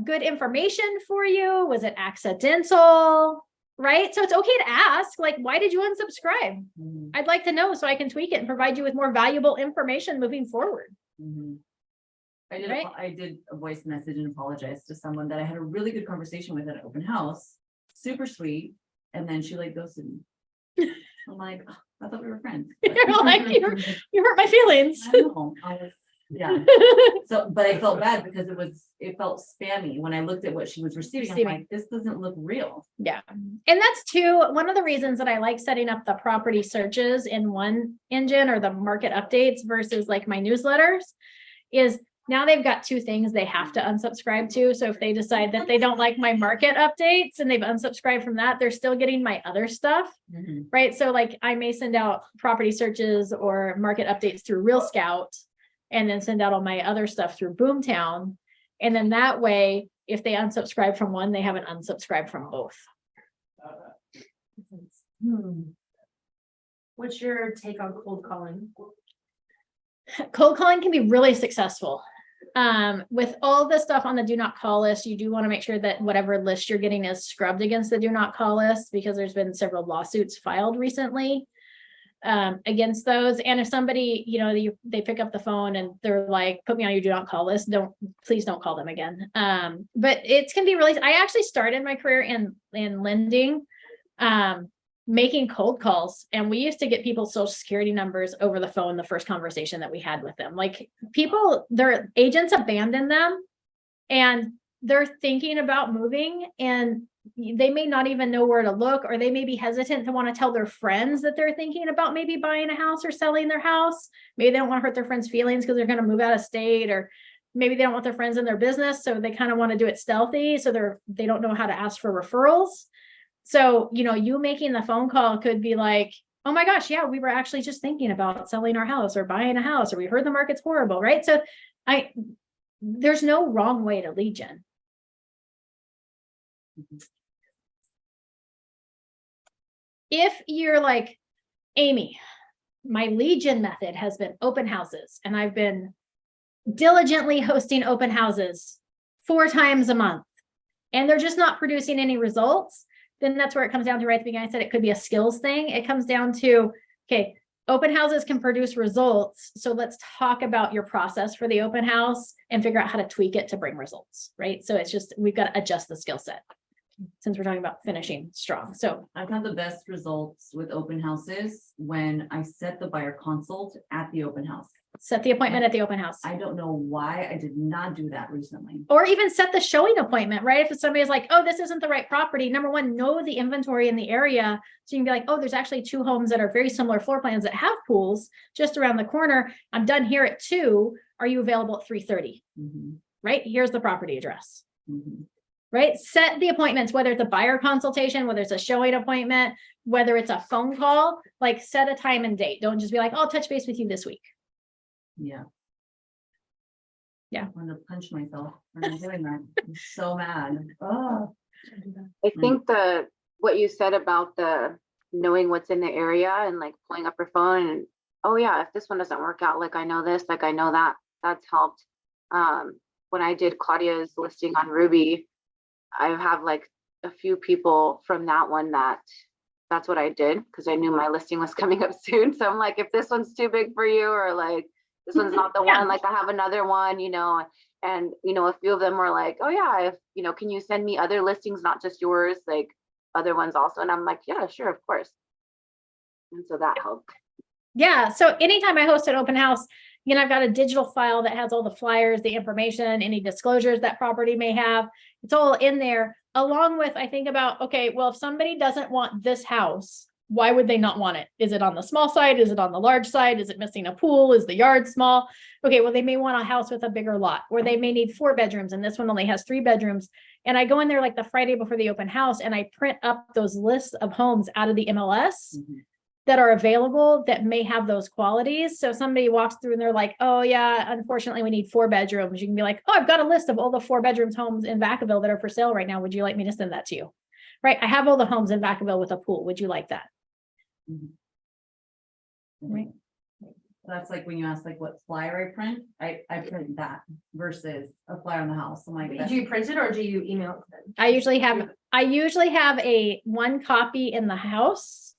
good information for you? Was it accidental? Right? So it's okay to ask, like, why did you unsubscribe? Mhm. I'd like to know so I can tweak it and provide you with more valuable information moving forward. Mhm. Right. I did a voice message and apologize to someone that I had a really good conversation with at an open house, super sweet, and then she like ghosted me. I'm like, "Oh, I thought we were friends. You're like, You hurt my feelings. I know, yeah, so, but I felt bad because it felt spammy when I looked at what she was receiving. I'm like, this doesn't look real. Yeah, and that's one of the reasons that I like setting up the property searches in one engine or the market updates versus like my newsletters is now they've got two things they have to unsubscribe to. So if they decide that they don't like my market updates and they've unsubscribed from that, they're still getting my other stuff, right? So like I may send out property searches or market updates through Real Scout and then send out all my other stuff through Boomtown. And then that way, if they unsubscribe from one, they haven't unsubscribed from both. What's your take on cold calling? Cold calling can be really successful. With all the stuff on the do not call list, you do want to make sure that whatever list you're getting is scrubbed against the do not call list because there's been several lawsuits filed recently against those. And if somebody, they pick up the phone and they're like, put me on your do not call list, please don't call them again. But it can be really, I actually started my career in lending, making cold calls, and we used to get people's social security numbers over the phone the first conversation that we had with them. Like their agents abandon them and they're thinking about moving and they may not even know where to look, or they may be hesitant to want to tell their friends that they're thinking about maybe buying a house or selling their house. Maybe they don't want to hurt their friends' feelings because they're going to move out of state, or maybe they don't want their friends in their business, so they kind of want to do it stealthy. So they don't know how to ask for referrals. So, you making the phone call could be like, oh my gosh, yeah, we were actually just thinking about selling our house or buying a house, or we heard the market's horrible, right? So there's no wrong way to lead gen. If you're like, Amy, my lead gen method has been open houses, and I've been diligently hosting open houses 4 times a month, and they're just not producing any results, then that's where it comes down to right at the beginning. I said it could be a skills thing. It comes down to, okay, open houses can produce results. So let's talk about your process for the open house and figure out how to tweak it to bring results, right? So it's just, we've got to adjust the skill set since we're talking about finishing strong. So I've had the best results with open houses when I set the buyer consult at the open house. set the appointment at the open house. I don't know why I did not do that recently. Or even set the showing appointment, right? If somebody's like, oh, this isn't the right property, number one, know the inventory in the area. So you can be like, oh, there's actually 2 homes that are very similar floor plans that have pools just around the corner. I'm done here at 2. Are you available at 3:30? Mhm, Right? Here's the property address. mhm. Right? Set the appointments, whether it's a buyer consultation, whether it's a showing appointment, whether it's a phone call, like set a time and date. Don't just be like, I'll touch base with you this week. Yeah. Yeah. I want to punch myself for not doing that. I'm so mad. Oh. I think what you said about the knowing what's in the area and like pulling up your phone and, oh yeah, if this one doesn't work out, like I know this, like I know that, that's helped. When I did Claudia's listing on Ruby, I have like a few people from that one that's what I did because I knew my listing was coming up soon. So I'm like, if this one's too big for you, or like this one's not the Yeah. one, like I have another one, and a few of them were like, oh yeah, if can you send me other listings, not just yours, like other ones also? And I'm like, yeah, sure, of course. And so that helped. Yeah. So anytime I host an open house, I've got a digital file that has all the flyers, the information, any disclosures that property may have. It's all in there, along with, I think about, okay, well, if somebody doesn't want this house, why would they not want it? Is it on the small side? Is it on the large side? Is it missing a pool? Is the yard small? Okay, well, they may want a house with a bigger lot, or they may need 4 bedrooms and this one only has 3 bedrooms. And I go in there like the Friday before the open house and I print up those lists of homes out of the MLS Mhm. that are available that may have those qualities. So somebody walks through and they're like, oh yeah, unfortunately we need 4 bedrooms. You can be like, oh, I've got a list of all the 4 bedrooms homes in Vacaville that are for sale right now. Would you like me to send that to you? Right? I have all the homes in Vacaville with a pool. Would you like that? Right. That's like when you ask like what flyer I print, I print that versus a flyer on the house. I'm like, Do you print it or do you email it to them? I usually have a 1 copy in the house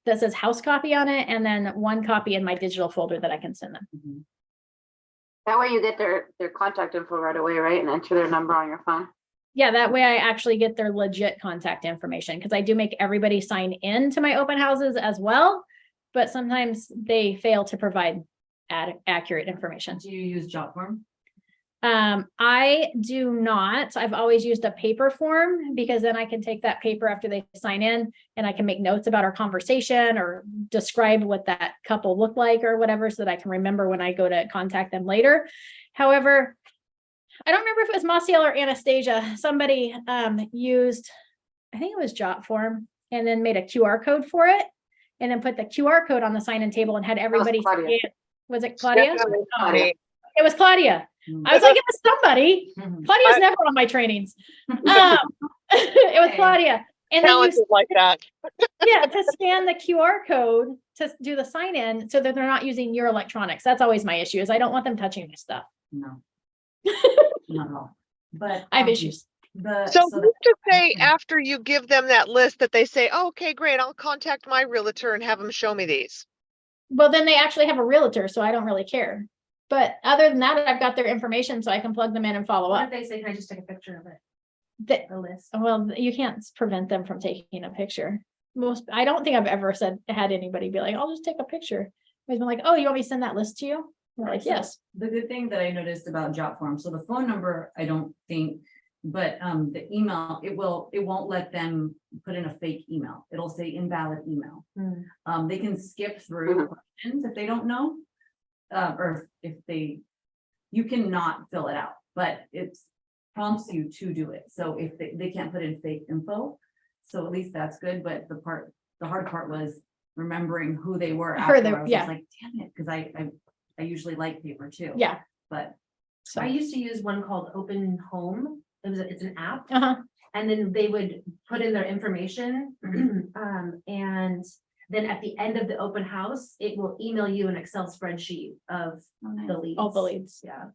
that says house copy on it, and then 1 copy in my digital folder that I can send them. Mhm. That way you get their contact info right away, right? And enter their number on your phone. Yeah, that way I actually get their legit contact information, because I do make everybody sign in to my open houses as well, but sometimes they fail to provide accurate information. Do you use Jotform? I do not. I've always used a paper form, because then I can take that paper after they sign in and I can make notes about our conversation or describe what that couple looked like or whatever, so that I can remember when I go to contact them later. However, I don't remember if it was Maciel or Anastasia. Somebody used, I think it was Jotform, and then made a QR code for it, and then put the QR code on the sign-in table and had everybody. Claudia. scan. Was it Claudia? Definitely Oh, me. it was Claudia. I was like, it was somebody. Mhm. Claudia's never on my trainings. It was Okay. Claudia. And then you, Talented like that. yeah, to scan the QR code to do the sign in so that they're not using your electronics. That's always my issue, is I don't want them touching my stuff. No. Not at all. But. I have issues. So who's to say after you give them that list that they say, oh, okay, great, I'll contact my realtor and have them show me these. Well, then they actually have a realtor, so I don't really care. But other than that, I've got their information so I can plug them in and follow What up. if they say, can I just take a picture of it, That, the list? well, you can't prevent them from taking a picture. I don't think I've ever had anybody be like, I'll just take a picture. I've been like, oh, you want me to send that list to you? They're like, So yes. The good thing that I noticed about Jotform, so the phone number, I don't think, but the email, it won't let them put in a fake email. It'll say invalid email. They can skip through questions if they don't know. Or if you cannot fill it out, but it prompts you to do it. So if they can't put in fake info. So at least that's good, but the hard part was remembering who they were Her, after. I was yeah. just like, damn it, because I usually like paper too. Yeah. But So, I used to use one called Open Home. It's an app. uh-huh, And then they would put in their information. And then at the end of the open house, it will email you an Excel spreadsheet of the leads. all the leads. Yeah,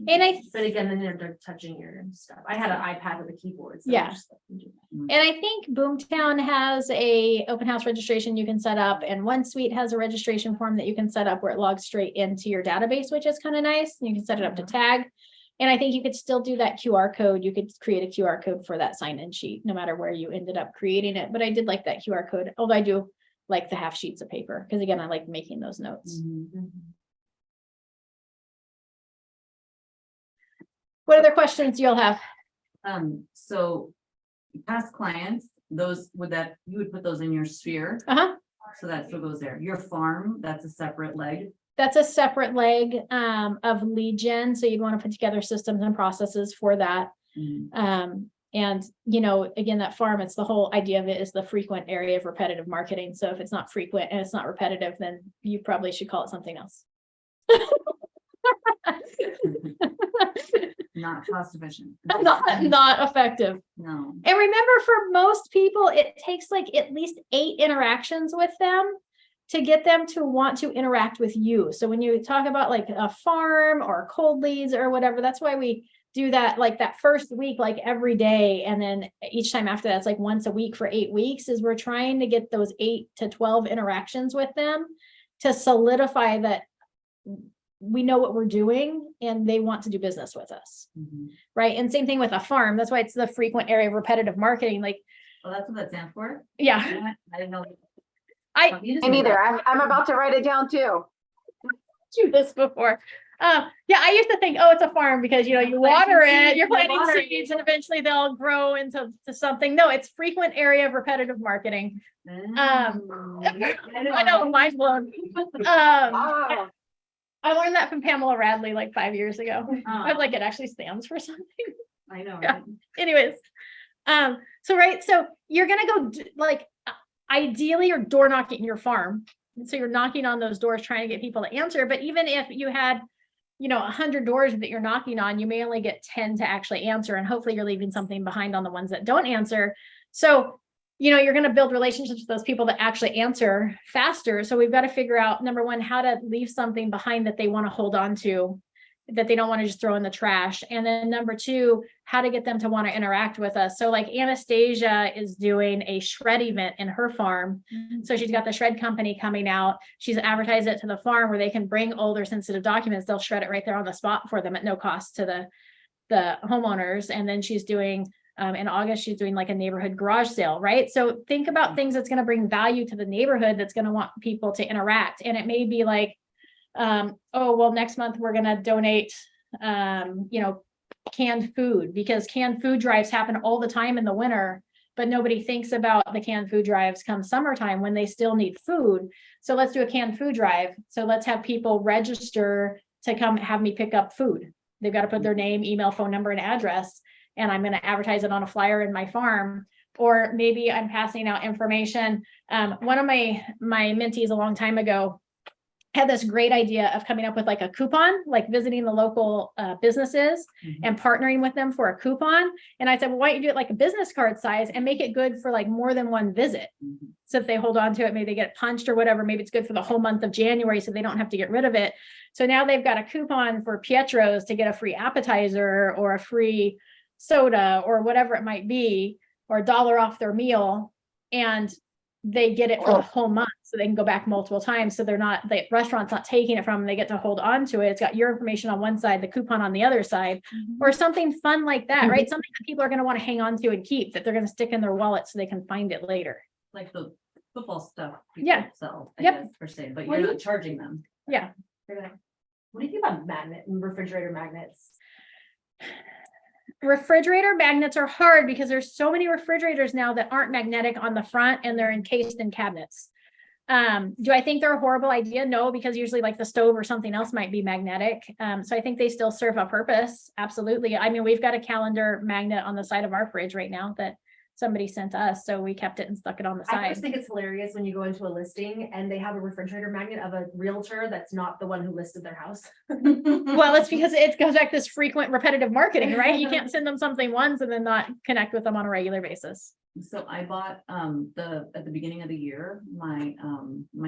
And I but again, then they're touching your stuff. I had an iPad with a keyboard. so Yeah. just let me do that. And I think Boomtown has a open house registration you can set up, and One Suite has a registration form that you can set up where it logs straight into your database, which is kind of nice. You can set it up to tag. And I think you could still do that QR code. You could create a QR code for that sign-in sheet, no matter where you ended up creating it. But I did like that QR code, although I do like the half sheets of paper, because again, I like making those notes. Mhm. What other questions you'll have? So past clients, those you would put those in your sphere, Uh-huh. so that still goes there. Your farm, that's a separate leg. That's a separate leg of lead gen. So you'd want to put together systems and processes for that. And, you know, again, that farm, it's the whole idea of it is the frequent area of repetitive marketing. So if it's not frequent and it's not repetitive, then you probably should call it something else. Not cost efficient. Not effective. No. And remember, for most people, it takes like at least 8 interactions with them to get them to want to interact with you. So when you talk about like a farm or cold leads or whatever, that's why we do that, like that first week, like every day. And then each time after that's like once a week for 8 weeks, is we're trying to get those 8 to 12 interactions with them to solidify that we know what we're doing and they want to do business with us. Mhm. Right. And same thing with a farm. That's why it's the frequent area of repetitive marketing. Like, Well, that's what that stands for. yeah, I didn't know. I You just Me made neither. that. I'm about to write it down too. do this before. Yeah, I used to think, oh, it's a farm because, you know, you water it, you're planting seeds and eventually they'll grow into something. No, it's frequent area of repetitive marketing. I know, mind blown. Ah, I learned that from Pamela Radley like 5 years ago. I was Oh, like, it actually stands for something. I know. Yeah. right? Anyways, so you're gonna go ideally you're door knocking your farm. So you're knocking on those doors, trying to get people to answer. But even if you had, 100 doors that you're knocking on, you may only get 10 to actually answer. And hopefully you're leaving something behind on the ones that don't answer. So, you're going to build relationships with those people that actually answer faster. So we've got to figure out, number one, how to leave something behind that they want to hold on to, that they don't want to just throw in the trash. And then number two, how to get them to want to interact with us. So like Anastasia is doing a shred event in her farm. So she's got the shred company coming out. She's advertised it to the farm where they can bring older sensitive documents. They'll shred it right there on the spot for them at no cost to the homeowners. And then she's doing, in August, she's doing like a neighborhood garage sale, right? So think about things that's going to bring value to the neighborhood, that's going to want people to interact. And it may be like, oh, well, next month we're going to donate, canned food, because canned food drives happen all the time in the winter, but nobody thinks about the canned food drives come summertime when they still need food. So let's do a canned food drive. So let's have people register to come have me pick up food. They've got to put their name, email, phone number, and address, and I'm going to advertise it on a flyer in my farm. Or maybe I'm passing out information. One of my mentees a long time ago had this great idea of coming up with like a coupon, like visiting the local businesses and partnering with them for a coupon. And I said, well, why don't you do it like a business card size and make it good for like more than one visit? So if they hold on to it, maybe they get punched or whatever, maybe it's good for the whole month of January, so they don't have to get rid of it. So now they've got a coupon for Pietro's to get a free appetizer or a free soda or whatever it might be, or $1 off their meal. And they get it for the whole month, so they can go back multiple times. So the restaurant's not taking it from them. They get to hold on to it. It's got your information on one side, the coupon on the other side, or something fun like that, right? Something that people are going to want to hang on to and keep, that they're going to stick in their wallet so they can find it later. Like the football stuff. Yeah. So, I Yep. guess, per se, but Well, you're you- not charging them. Yeah. What do you think about refrigerator magnets? Refrigerator magnets are hard because there's so many refrigerators now that aren't magnetic on the front and they're encased in cabinets. Do I think they're a horrible idea? No, because usually like the stove or something else might be magnetic. So I think they still serve a purpose. Absolutely. I mean, we've got a calendar magnet on the side of our fridge right now that somebody sent us, so we kept it and stuck it on the I always side. think it's hilarious when you go into a listing and they have a refrigerator magnet of a realtor that's not the one who listed their house. Well, it's because it goes back to this frequent repetitive marketing, right? You can't send them something once and then not connect with them on a regular basis. So I bought, at the beginning of the year, my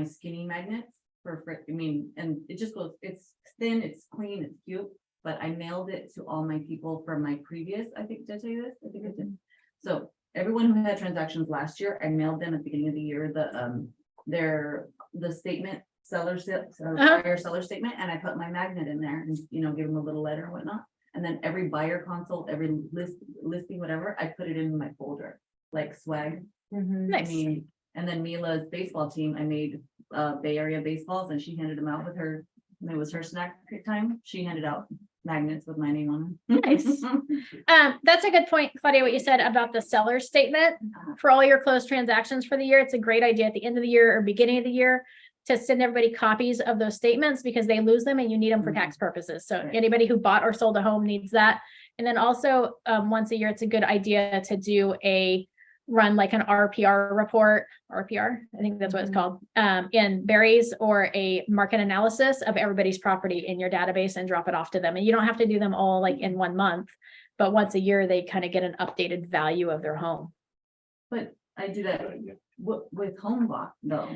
skinny magnets and it just goes, it's thin, it's clean, it's cute. But I mailed it to all my people from my previous, I think, did I tell you this? I think I did. So everyone who had transactions last year, I mailed them at the beginning of the year, the statement, buyer seller statement, and I put my magnet in there and, give them a little letter and whatnot. And then every buyer consult, every listing, whatever, I put it in my folder, like swag. Nice. And then Mila's baseball team, I made Bay Area baseballs and she handed them out with her, it was her snack time. She handed out magnets with my name on them. Nice. That's a good point, Claudia, what you said about the seller statement for all your closed transactions for the year. It's a great idea at the end of the year or beginning of the year to send everybody copies of those statements because they lose them and you need them for tax purposes. So Right. anybody who bought or sold a home needs that. And then also once a year, it's a good idea to do run like an RPR report, RPR, I think that's what it's called, in Barry's, or a market analysis of everybody's property in your database and drop it off to them. And you don't have to do them all like in 1 month, but once a year, they kind of get an updated value of their home. But I do that with HomeBot though.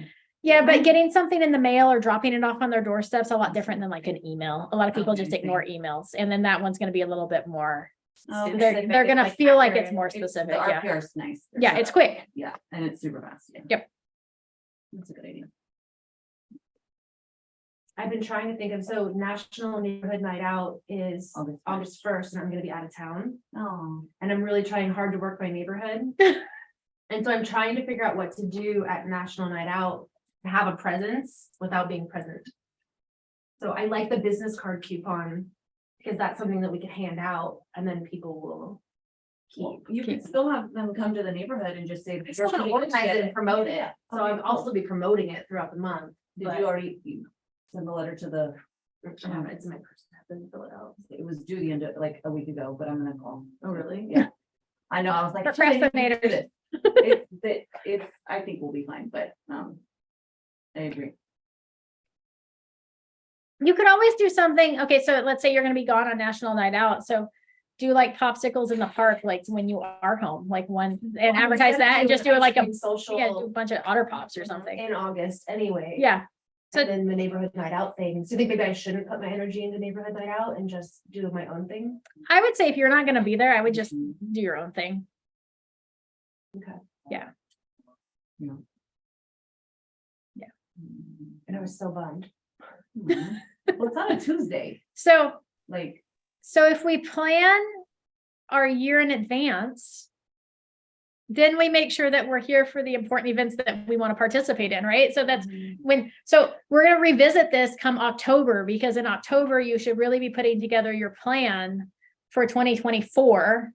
Yeah, but getting something in the mail or dropping it off on their doorstep's a lot different than like an email. A lot of people Okay, just I see. ignore emails. And then that one's going to be a little bit more, Oh, they're specific, going to like feel like accurate. it's more It's- specific. The Yeah. RPR is nice. They're Yeah, set it's up. quick. Yeah, and it's super fast. Yeah. Yep. That's a good idea. I've been trying to think of, so National Neighborhood Night Out is August 1st, and I'm gonna be out of town. Oh, And I'm really trying hard to work my neighborhood. And so I'm trying to figure out what to do at National Night Out to have a presence without being present. So I like the business card coupon, because that's something that we can hand out and then people will well, keep. you can still have them come to the neighborhood and just say. I still want to organize it and promote it, so Okay, I'll also be promoting it throughout the month. Did but- you already send the letter to the, It's in my person, I have to fill it out. it was due the end of, like, a week ago, but I'm gonna call. Oh, really? Yeah. I know, I was like. "Shit, I need to do Procrastinators. this." It's, I think we'll be fine, but, I agree. You could always do something. Okay, so let's say you're going to be gone on National Night Out. So do like popsicles in the park, like when you are home, like one, and advertise that and just do it like a, social yeah, do a bunch of Otter Pops or something. in August anyway. Yeah. So And then the neighborhood night out thing. So you think maybe I shouldn't put my energy into neighborhood night out and just do my own thing? I would say if you're not going to be there, I would just do your own thing. And I was so bummed. Mhm. Well, it's on a Tuesday, So like, if we plan our year in advance, then we make sure that we're here for the important events that we want to participate in, right? So that's so we're going to revisit this come October, because in October, you should really be putting together your plan for 2024,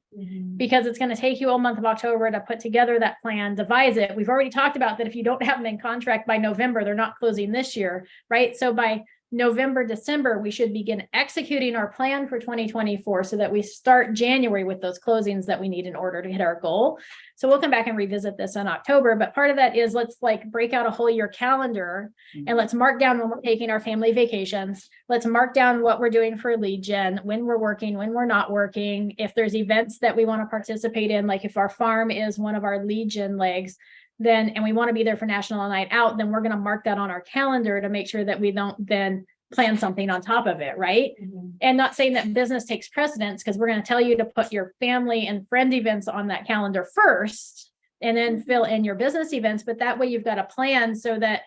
because it's going to take you a month of October to put together that plan, devise it. We've already talked about that if you don't have them in contract by November, they're not closing this year, right? So by November, December, we should begin executing our plan for 2024 so that we start January with those closings that we need in order to hit our goal. So we'll come back and revisit this in October, but part of that is let's like break out a whole year calendar and let's mark down when we're taking our family vacations. Let's mark down what we're doing for lead gen, when we're working, when we're not working. If there's events that we want to participate in, like if our farm is one of our lead gen legs, then, and we want to be there for National Night Out, then we're going to mark that on our calendar to make sure that we don't then plan something on top of it, right? And not saying that business takes precedence, because we're going to tell you to put your family and friend events on that calendar first and then fill in your business events. But that way you've got a plan so that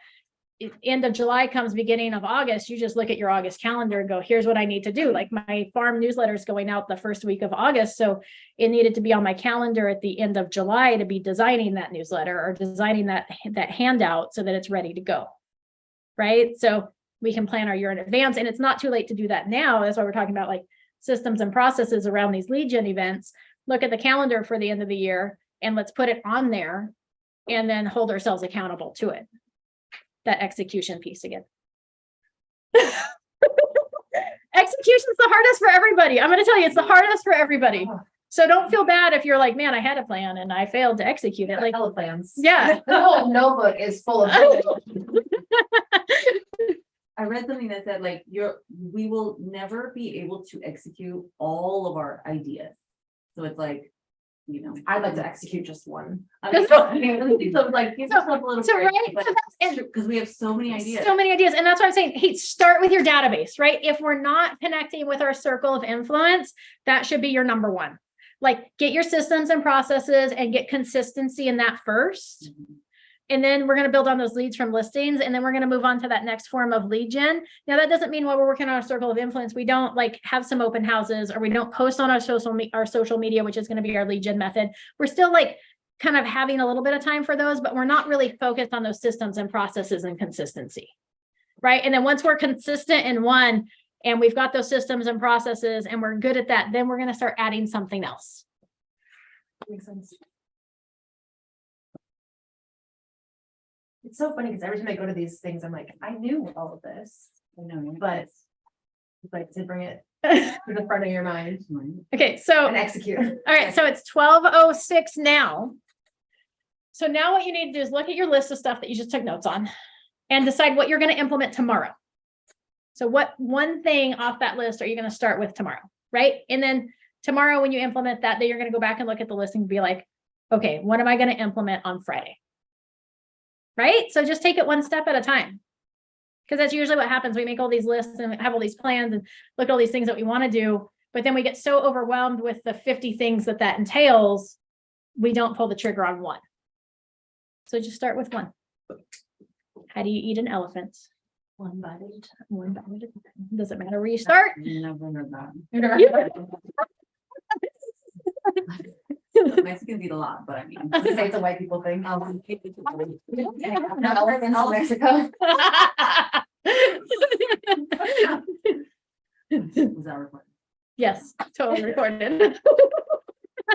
end of July comes, beginning of August, you just look at your August calendar and go, here's what I need to do. Like my farm newsletter is going out the first week of August. So it needed to be on my calendar at the end of July to be designing that newsletter or designing that handout so that it's ready to go. Right. So we can plan our year in advance, and it's not too late to do that now. That's why we're talking about like systems and processes around these lead gen events. Look at the calendar for the end of the year and let's put it on there and then hold ourselves accountable to it. That execution piece again. Execution's the hardest for everybody. I'm going to tell you, it's the hardest for everybody. So don't feel bad if you're like, man, I had a plan and I failed to execute it. Like, Hella plans. yeah. The whole notebook is full of. I read something that said like, we will never be able to execute all of our ideas. So it's like, you know. I'd like to execute just one. I mean, so like, give yourself a little So, break, right, but so that's- because we have so many ideas. So many ideas. And that's why I'm saying, hey, start with your database, right? If we're not connecting with our circle of influence, that should be your number one. Like, get your systems and processes and get consistency in that first. And then we're going to build on those leads from listings. And then we're going to move on to that next form of lead gen. Now, that doesn't mean while we're working on our circle of influence, we don't like have some open houses or we don't post on our social media, which is going to be our lead gen method. We're still like kind of having a little bit of time for those, but we're not really focused on those systems and processes and consistency. Right. And then once we're consistent in one and we've got those systems and processes and we're good at that, then we're going to start adding something else. Makes sense. It's so funny because every time I go to these things, I'm like, I knew all of this, I know, but it's like to bring it to the front of your mind Okay. So and execute. all right, so it's 12:06 now. So now what you need to do is look at your list of stuff that you just took notes on and decide what you're going to implement tomorrow. So what one thing off that list are you going to start with tomorrow, right? And then tomorrow when you implement that, then you're going to go back and look at the list and be like, okay, what am I going to implement on Friday? Right? So just take it one step at a time. Because that's usually what happens. We make all these lists and have all these plans and look at all these things that we want to do. But then we get so overwhelmed with the 50 things that entails, we don't pull the trigger on one. So just start with one. How do you eat an elephant? One bite at a time. One bite at a time. Doesn't matter where you start. Never heard that. Yeah. Mexicans eat a lot, but I mean. I was gonna say it's a white people thing. No, Elephants in Mexico. Was that recorded? Yes, totally recorded.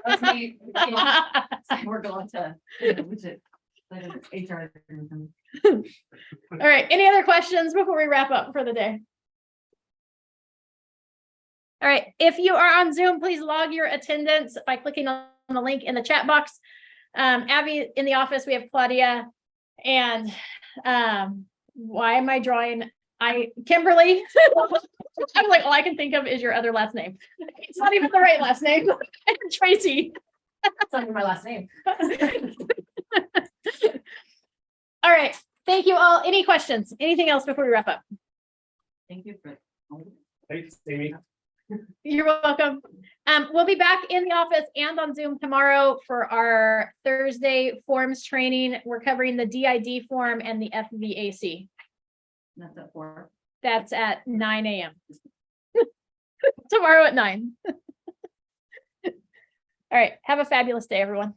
That's me. We're going to, which is, like, HR. All right, any other questions before we wrap up for the day? All right, if you are on Zoom, please log your attendance by clicking on the link in the chat box. Abby in the office, we have Claudia and why am I drawing? Kimberly. I'm like, all I can think of is your other last name. It's not even the right last name. Tracy. That's not even my last name. All right, thank you all. Any questions? Anything else before we wrap up? Thank you for. Thanks, Amy. You're welcome. We'll be back in the office and on Zoom tomorrow for our Thursday forms training. We're covering the DID form and the FVAC. That's at 4. That's at 9 a.m. Tomorrow at 9. All right. Have a fabulous day, everyone.